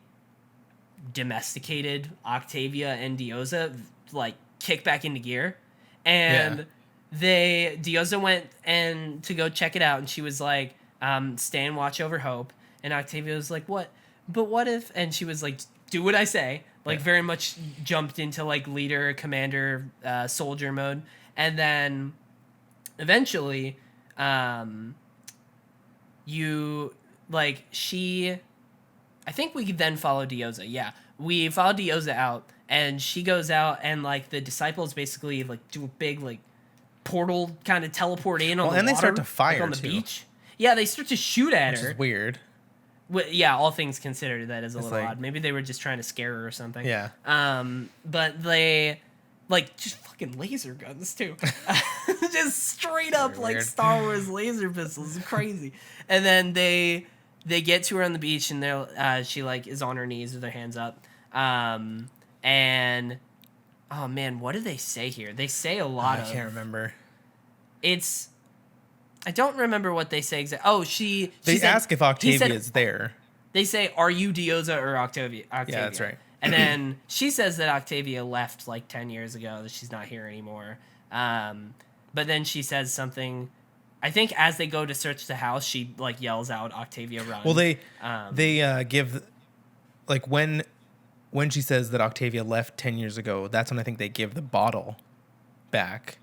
domesticated Octavia and Diyoza like kick back into gear, and Diyoza went and to go check it out, and she was like, "Stay and watch over Hope," and Octavia was like, "What? But what if?" And she was like, "Do what I say." Like very much jumped into like leader, commander, soldier mode, and then eventually, I think we could then follow Diyoza. Yeah, we follow Diyoza out, and she goes out, and like the disciples basically like do a big like portal kind of teleport in on the and water, they start to fire like, on the too. beach. Yeah, they start to shoot at her. Which is weird. Yeah, all things considered, that is a little like, odd. Maybe they were just trying to scare her or something. Yeah. But they like just fucking laser guns too, just straight up like Star Wars laser pistols, crazy. And then they get to her on the beach, and she like is on her knees with her hands up. And oh man, what do they say here? They say a lot. I can't remember. I don't remember what they say exactly. Oh, they ask if Octavia is there. They say, "Are you Diyoza or Octavia?" Yeah, that's right. And then she says that Octavia left like 10 years ago, that she's not here anymore. But then she says something. I think as they go to search the house, she like yells out, "Octavia, run!" Well, they give like when she says that Octavia left 10 years ago, that's when I think they give the bottle back.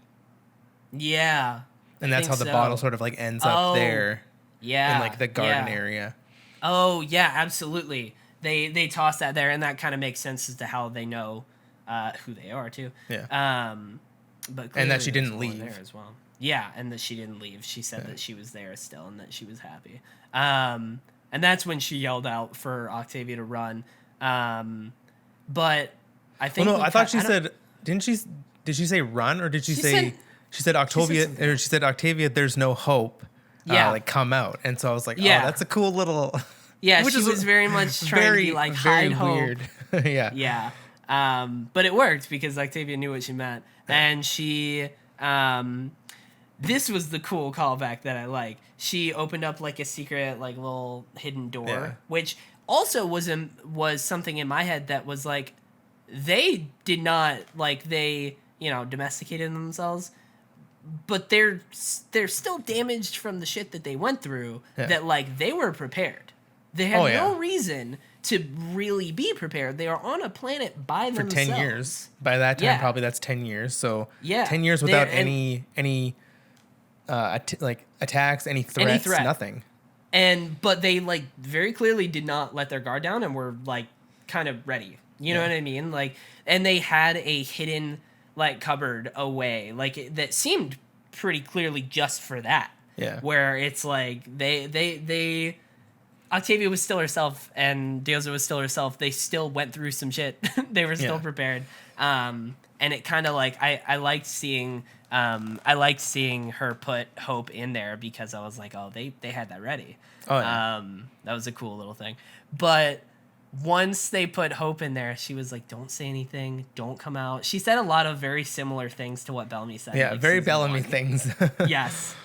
Yeah. And that's how the bottle sort of like ends up there. Yeah. In like the garden area. Oh, yeah, absolutely. They toss that there, and that kind of makes sense as to how they know who they are too. Yeah. But and that she didn't leave there as well. Yeah, and that she didn't leave. She said that she was there still, and that she was happy. And that's when she yelled out for Octavia to run. But I think. Well, no, I thought she said. Didn't she? Did she say run, or did she say? She said Octavia, or she said Octavia. There's no hope. Yeah. Like come out, and so I was like, oh, that's a cool little. Yeah, she was very much trying to be like hide hope. Weird. Yeah. Yeah. But it worked because Octavia knew what she meant, and she. This was the cool callback that I like. She opened up like a secret, like little hidden door, which also was something in my head that was like, they did not like they domesticated themselves, but they're still damaged from the shit that they went through. Yeah. That like they were prepared. They had no reason to really be prepared. They are on a planet by themselves. For 10 years. By that time, probably that's 10 years. So 10 years without any attacks, any threats, nothing. But they like very clearly did not let their guard down and were like kind of ready. You know what I mean? Like, and they had a hidden like cupboard away, like that seemed pretty clearly just for that. Yeah. Where it's like they Octavia was still herself and Diyoza was still herself. They still went through some shit. They were still prepared. And it kind of like I liked seeing her put Hope in there because I was like, oh, they had that ready. Oh, yeah. That was a cool little thing. But once they put Hope in there, she was like, don't say anything, don't come out. She said a lot of very similar things to what Bellamy said. Yeah, like very Bellamy things. Yes.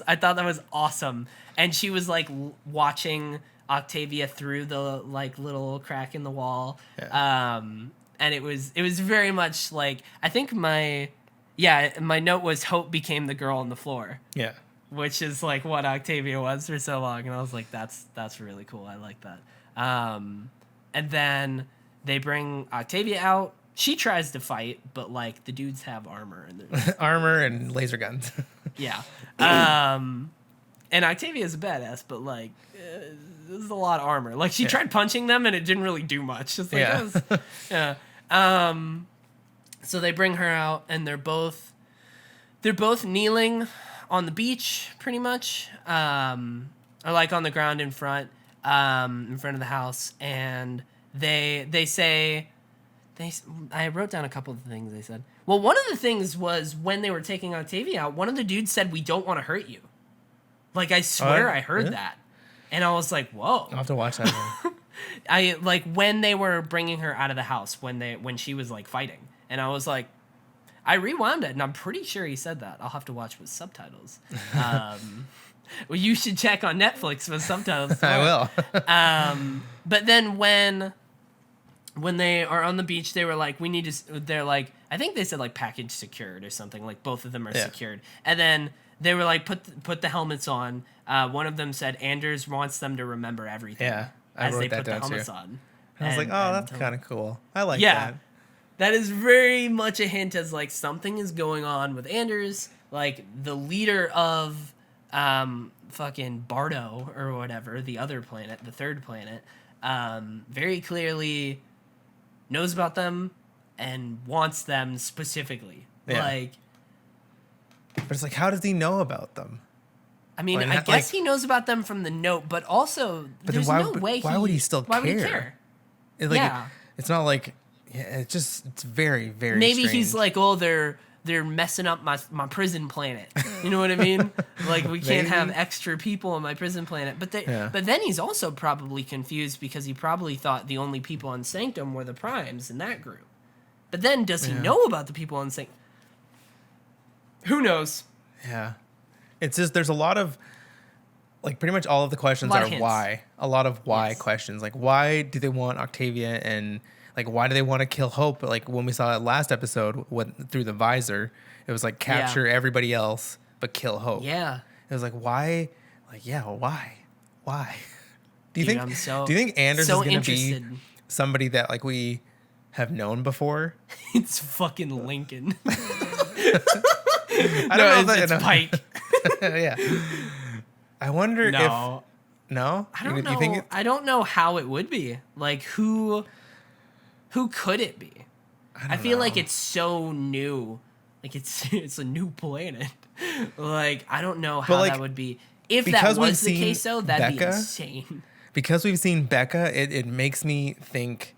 I thought that was awesome. And she was like watching Octavia through the like little crack in the wall. Yeah. And it was very much like, I think my note was Hope became the girl on the floor. Yeah. Which is like what Octavia was for so long. And I was like, that's really cool. I like that. And then they bring Octavia out. She tries to fight, but like the dudes have armor and armor and laser guns. Yeah. And Octavia is a badass, but like there's a lot of armor. Like she tried punching them and it didn't really do much. It's like yeah. So they bring her out and they're both kneeling on the beach pretty much. Or like on the ground in front of the house, and they say I wrote down a couple of things they said. Well, one of the things was when they were taking Octavia out, one of the dudes said, "We don't want to hurt you." Like, I swear I heard that. And I was like, whoa. I'll have to watch that one. I like when they were bringing her out of the house when she was like fighting. And I was like, I rewound it and I'm pretty sure he said that. I'll have to watch with subtitles. Well, you should check on Netflix with subtitles. I will. But then when they are on the beach, they were like, they're like, I think they said like package secured or something. Like both of them are secured. And then they were like, put the helmets on. One of them said Anders wants them to remember everything. Yeah, I wrote that down too. On. I was like, oh, that's kind of cool. I like that. That is very much a hint as like something is going on with Anders, like the leader of fucking Bardo or whatever, the other planet, the third planet, very clearly knows about them and wants them specifically. Yeah. Like, but it's like, how does he know about them? I mean, I guess he knows about them from the note, but also there's no way. Why would he still care? Why would he care? It's not like it's very, very. Maybe strange. he's like, oh, they're messing up my prison planet. You know what I mean? Like we can't have extra people on my prison planet. But then he's also probably confused because he probably thought the only people on Sanctum were the Primes in that group. But then does he know about the people on Sanctum? Who knows? Yeah. It's just there's a lot of like pretty much all of the questions are why. A lot of why questions. Like why do they want Octavia and like why do they want to kill Hope? Like when we saw that last episode through the visor, it was like capture everybody else but kill Hope. Yeah. It was like why? Like why? Why? Do you Dude, think Anders is going to be interested. somebody that like we have known before? It's fucking Lincoln. I don't know if it's Pike. Yeah. I wonder if no. I don't know. I don't know how it would be. Like who could it be? I feel like it's so new. Like it's a new planet. Like I don't know how that would be. If that was the case though, that'd be insane. Because we've seen Becca, it makes me think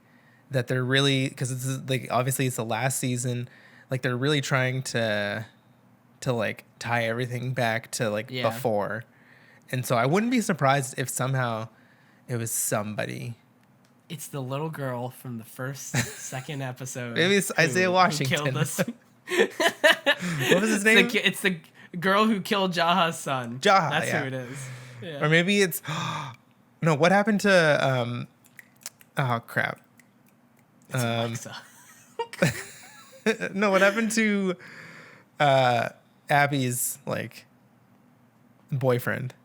that they're really, because it's like obviously it's the last season, like they're really trying to like tie everything back to like before. And so I wouldn't be surprised if somehow it was somebody. It's the little girl from the second episode. Maybe it's Isaiah Washington. Who killed us. What was his name? It's the girl who killed Jaha's son. Jaha, That's who it is. Yeah. Or maybe it's no. What happened to oh crap. It's Alexa. No, what happened to Abby's like boyfriend?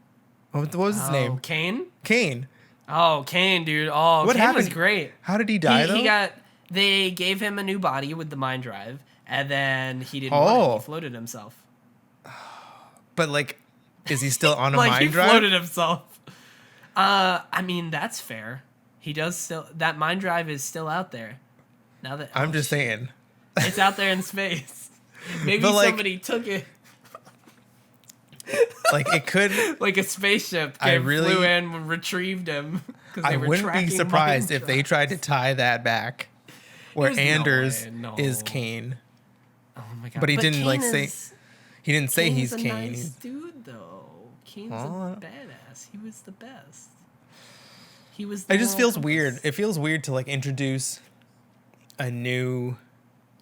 What was his name? Kane. Kane. Oh, Kane, dude. Oh, what Kane happened? was great. How did he die though? They gave him a new body with the mind drive, and then he didn't want it. He floated himself. But like, is he still on a like mind drive? He floated himself. I mean, that's fair. He does still. That mind drive is still out there. Now that I'm just saying, it's out there in space. Maybe but, like, somebody took it. Like it could, like a spaceship flew in and retrieved him. I wouldn't be surprised if they tried to tie that back, where Anders is Kane. Oh my god! But he didn't Kane say. He didn't say Kane's he's a Kane. Nice dude, though. Kane's a badass. He was the best. He was. It just feels weird. It feels weird to like introduce a new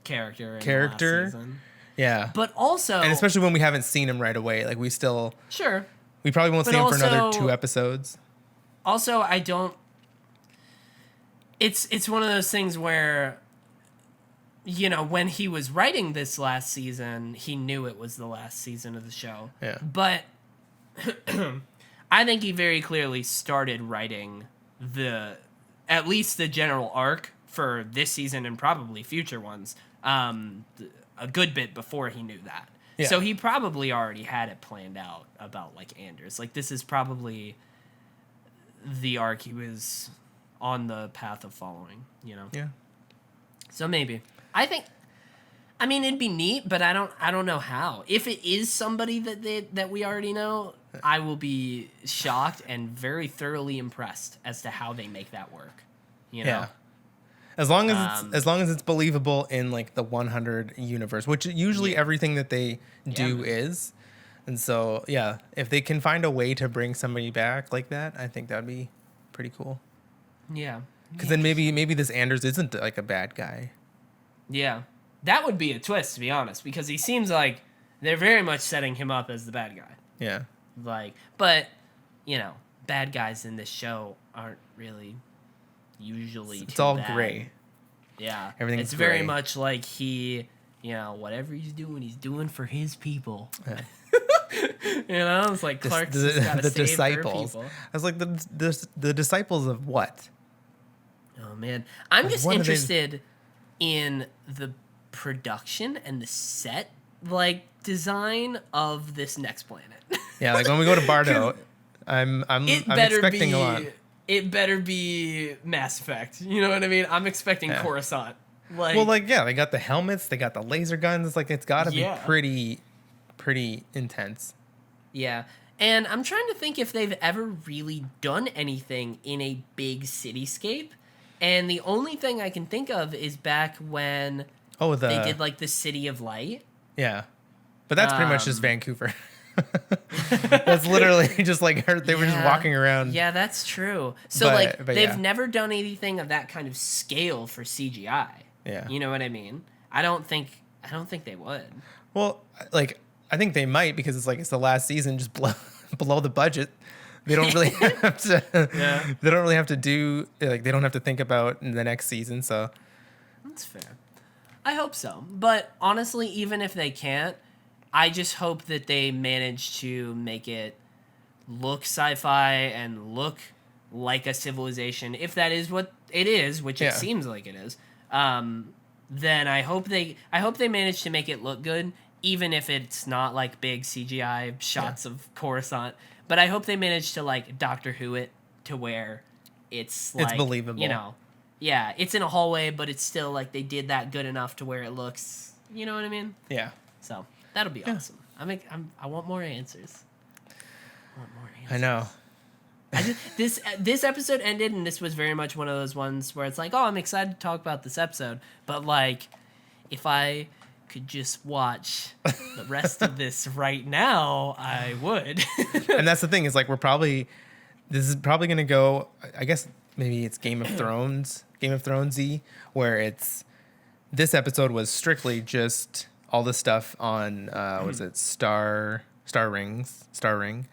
character. Character. Last season. Yeah. But also, and especially when we haven't seen him right away, like we still. Sure. We probably won't see him for another 2 episodes. Also, I don't. It's one of those things where, you know, when he was writing this last season, he knew it was the last season of the show. Yeah. But I think he very clearly started writing at least the general arc for this season and probably future ones a good bit before he knew that. Yeah. So he probably already had it planned out about like Anders. Like this is probably the arc he was on the path of following, you know? Yeah. So maybe. I mean it'd be neat, but I don't know how. If it is somebody that we already know, I will be shocked and very thoroughly impressed as to how they make that work. You know? Yeah. As long as it's believable in like the 100 universe, which usually everything that they do is. And so, yeah, if they can find a way to bring somebody back like that, I think that'd be pretty cool. Yeah. Because then maybe this Anders isn't like a bad guy. Yeah. That would be a twist, to be honest, because he seems like they're very much setting him up as the bad guy. Yeah. Like, but, you know, bad guys in this show aren't really usually it's all bad. Gray. Yeah. Everything's It's gray. very much like he, you know, whatever he's doing for his people. Yeah. You know, it's like Clark's the disciples. I was like the disciples of what? Oh man, I'm just interested in the production and the set like design of this next planet. Yeah, like when we go to Bardo, I'm expecting a lot. It better be Mass Effect. You know what I mean? I'm expecting Coruscant. Like, well, like they got the helmets, they got the laser guns. It's like it's got to be pretty intense. Yeah. And I'm trying to think if they've ever really done anything in a big cityscape. And the only thing I can think of is back when they did like the City of Light. Yeah. But that's pretty much just Vancouver. That's literally just like they were just walking around. Yeah, that's true. So but they've never done anything of that kind of scale for CGI. Yeah. You know what I mean? I don't think they would. Well, like I think they might because it's the last season, just below the budget. They don't really have to. They don't really have to do like they don't have to think about in the next season. So that's fair. I hope so. But honestly, even if they can't, I just hope that they manage to make it look sci-fi and look like a civilization. If that is what it is, which it seems like it is, then I hope they manage to make it look good. Even if it's not like big CGI shots of Coruscant, but I hope they manage to like Doctor Who it to where it's like, believable. You know, yeah, it's in a hallway, but it's still like they did that good enough to where it looks. You know what I mean? Yeah. So that'll be awesome. I want more answers. I know. This episode ended, and this was very much one of those ones where it's like, oh, I'm excited to talk about this episode, but like, if I could just watch the rest of this right now, I would. And that's the thing is like this is probably gonna go. I guess maybe it's Game of Thronesy, where this episode was strictly just all the stuff on was it Skyring. Skyring.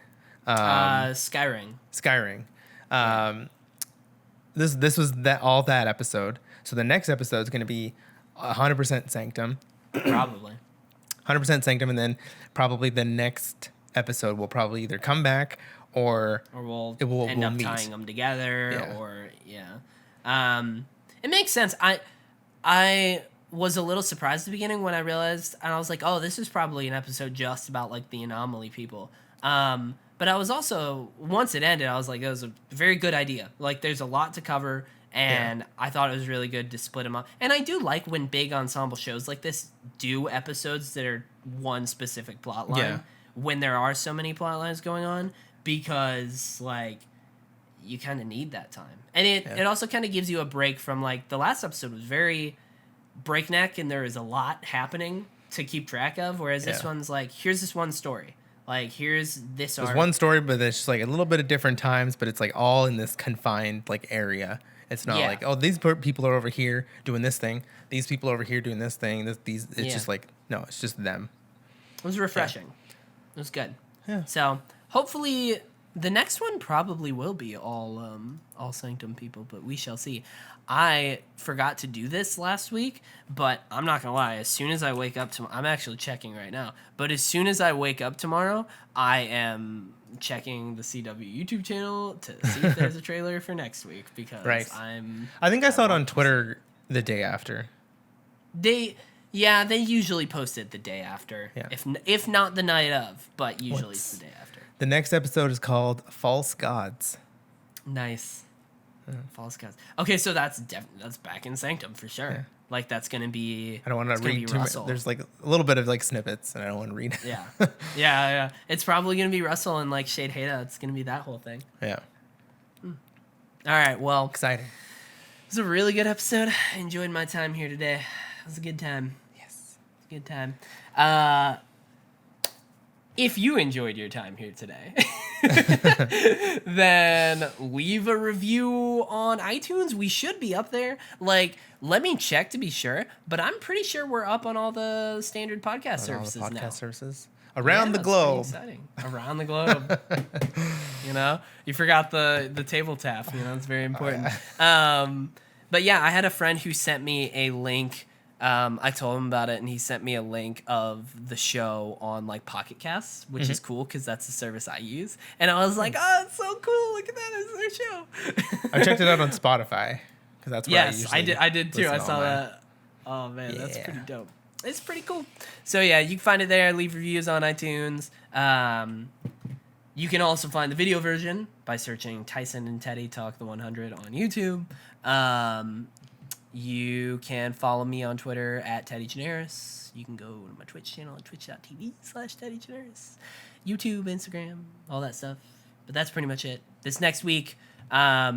This was all that episode. So the next episode is going to be 100% Sanctum. Probably. 100% Sanctum, and then probably the next episode will probably either come back or we'll end up tying them together. It makes sense. I was a little surprised at the beginning when I realized, and I was like, oh, this is probably an episode just about like the anomaly people. But I was also, once it ended, I was like, it was a very good idea. Like, there's a lot to cover, and I thought it was really good to split them up. And I do like when big ensemble shows like this do episodes that are one specific plot line, when there are so many plot lines going on, because like you kind of need that time. And it also kind of gives you a break from, like, the last episode was very breakneck and there is a lot happening to keep track of, whereas this one's like, here's this one story. Like, here's this There's arc. one story, but it's just like a little bit of different times, but it's like all in this confined like area. It's not like, oh, these people are over here doing this thing. These people over here doing this thing. It's just like, no, it's just them. It was refreshing. It was good. Yeah. So hopefully the next one probably will be all Sanctum people, but we shall see. I forgot to do this last week, but I'm not gonna lie. As soon as I wake up tomorrow, I'm actually checking right now. But as soon as I wake up tomorrow, I am checking the CW YouTube channel to see if there's a trailer for next week, because I think I saw it on Twitter the day after. They usually post it the day after. Yeah. If not the night of, but usually it's the day after. The next episode is called False Gods. Nice. False Gods. Okay, so that's back in Sanctum for sure. Yeah. Like, that's gonna be. I don't want to read too much. There's like a little bit of like snippets, and I don't want to read. Yeah. It's probably gonna be Russell and like Shade Hada. It's gonna be that whole thing. Yeah. All right. Well, exciting. It was a really good episode. I enjoyed my time here today. It was a good time. Yes, it was a good time. If you enjoyed your time here today, then leave a review on iTunes. We should be up there. Like, let me check to be sure, but I'm pretty sure we're up on all the standard podcast services all the podcast now. Services around the globe. Exciting. Around the globe. You know, you forgot the table tap. You know, it's very important. But yeah, I had a friend who sent me a link. I told him about it, and he sent me a link of the show on like Pocket Casts, which is cool because that's the service I use. And I was like, "Oh, it's so cool! Look at that, it's their show." I checked it out on Spotify because that's where I did too. I saw that. Oh man, that's pretty dope. It's pretty cool. So yeah, you can find it there. Leave reviews on iTunes. You can also find the video version by searching Tyson and Teddy Talk the 100 on YouTube. You can follow me on Twitter at TeddyChinaris. You can go to my Twitch channel at twitch.tv/TeddyChinaris. YouTube, Instagram, all that stuff. But that's pretty much it. This next week, I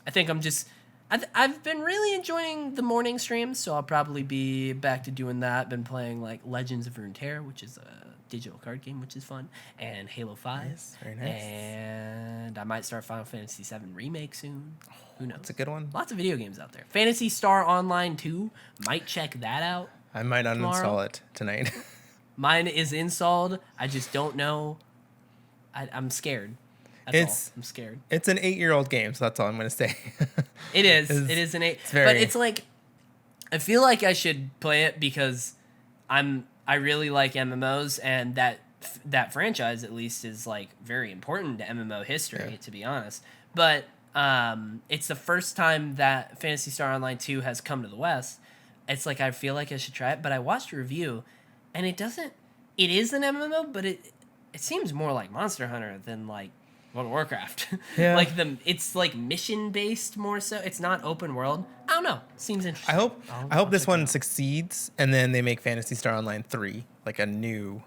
think I've been really enjoying the morning streams, so I'll probably be back to doing that. Been playing like Legends of Runeterra, which is a digital card game, which is fun, and Halo 5. Nice, very nice. And I might start Final Fantasy VII Remake soon. Who knows? That's a good one. Lots of video games out there. Phantasy Star Online 2. Might check that out. I might uninstall it tonight. Mine is installed. I just don't know. I'm scared. That's all. I'm scared. It's an 8-year-old game, so that's all I'm going to say. It is. It is an 8. But it's like, I feel like I should play it because I really like MMOs, and that franchise at least is like very important to MMO history, to be honest. But it's the first time that Phantasy Star Online 2 has come to the West. It's like I feel like I should try it, but I watched a review, and it is an MMO, but it seems more like Monster Hunter than like World of Warcraft. Yeah. Like it's like mission based more so. It's not open world. I don't know. Seems interesting. I hope this one succeeds, and then they make Phantasy Star Online 3 like a new,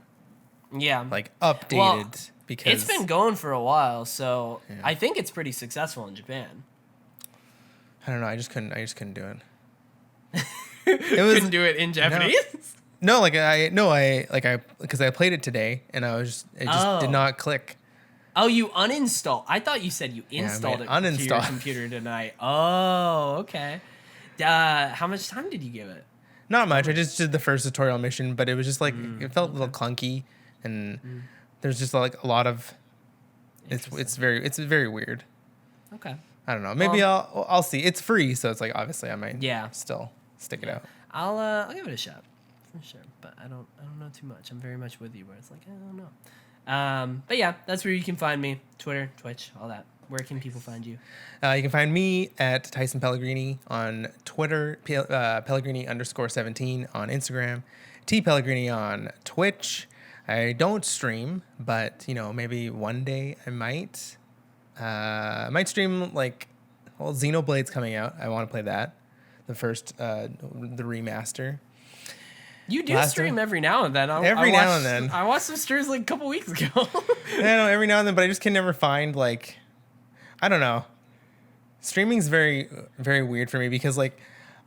like updated. Well, because it's been going for a while, so I think it's pretty successful in Japan. I don't know. I just couldn't do it. Couldn't do it in Japanese. No, because I played it today, and it just did not click. Oh, you uninstalled. I thought you said you installed it to your computer tonight. Oh, okay. How much time did you give it? Not much. I just did the first tutorial mission, but it was just like it felt a little clunky, and there's just like a lot of. It's very weird. Okay. I don't know. Maybe I'll see. It's free, so it's like obviously I might still stick it out. I'll give it a shot for sure, but I don't know too much. I'm very much with you where it's like I don't know. But yeah, that's where you can find me. Twitter, Twitch, all that. Where can people find you? You can find me at Tyson Pellegrini on Twitter, Pellegrini_17 on Instagram, TPellegrini on Twitch. I don't stream, but maybe one day I might. I might stream Xenoblade's coming out. I want to play that, the first, the remaster. You do stream every now and then. I watched some streams like a couple weeks ago. I know, every now and then, but I just can never find, like, I don't know. Streaming's very, very weird for me because, like,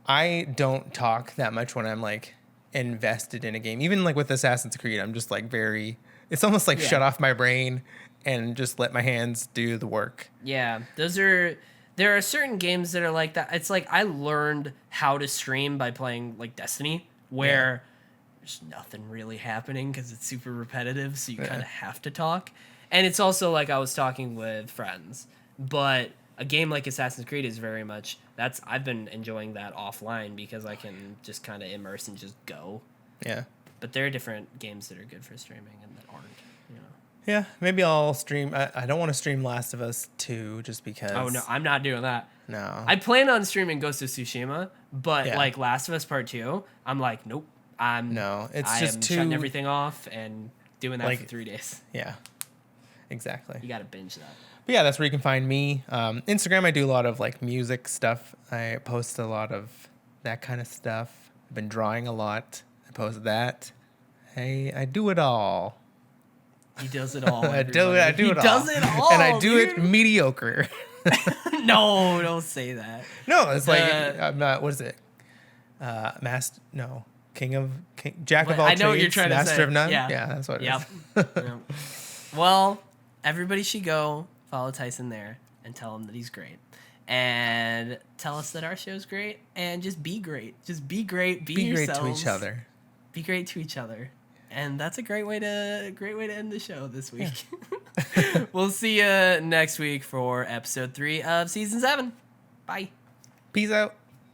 I don't talk that much when I'm, like, invested in a game. Even, like, with Assassin's Creed, I'm just, like, it's almost like shut off my brain and just let my hands do the work. Yeah, there are certain games that are like that. It's like I learned how to stream by playing, like, Destiny, where there's nothing really happening because it's super repetitive, so you kind of have to talk. And it's also like I was talking with friends, but a game like Assassin's Creed is very much I've been enjoying that offline because I can just kind of immerse and just go. Yeah. But there are different games that are good for streaming and that aren't, you know. Yeah, maybe I'll stream. I don't want to stream Last of Us 2 just because. Oh no, I'm not doing that. No. I plan on streaming Ghost of Tsushima, but like Last of Us Part 2, I'm like, nope. It's just too shutting everything off and doing that like, for 3 days. Yeah. Exactly. You got to binge that. But yeah, that's where you can find me. Instagram, I do a lot of like music stuff. I post a lot of that kind of stuff. I've been drawing a lot. I post that. I do it all. He does it all. I do it all. He does it all. And I do it mediocre. No, don't say that. No, it's like I'm not. What is it? Jack of all trades, what you're trying master to say. of none. Yeah, that's what it is. Yep. Well, everybody should go follow Tyson there and tell him that he's great. And tell us that our show's great. And just be great. Just be great. Be yourselves. Great to each other. Be great to each other. And that's a great way to end the show this week. Yeah. We'll see you next week for episode 3 of season 7. Bye. Peace out.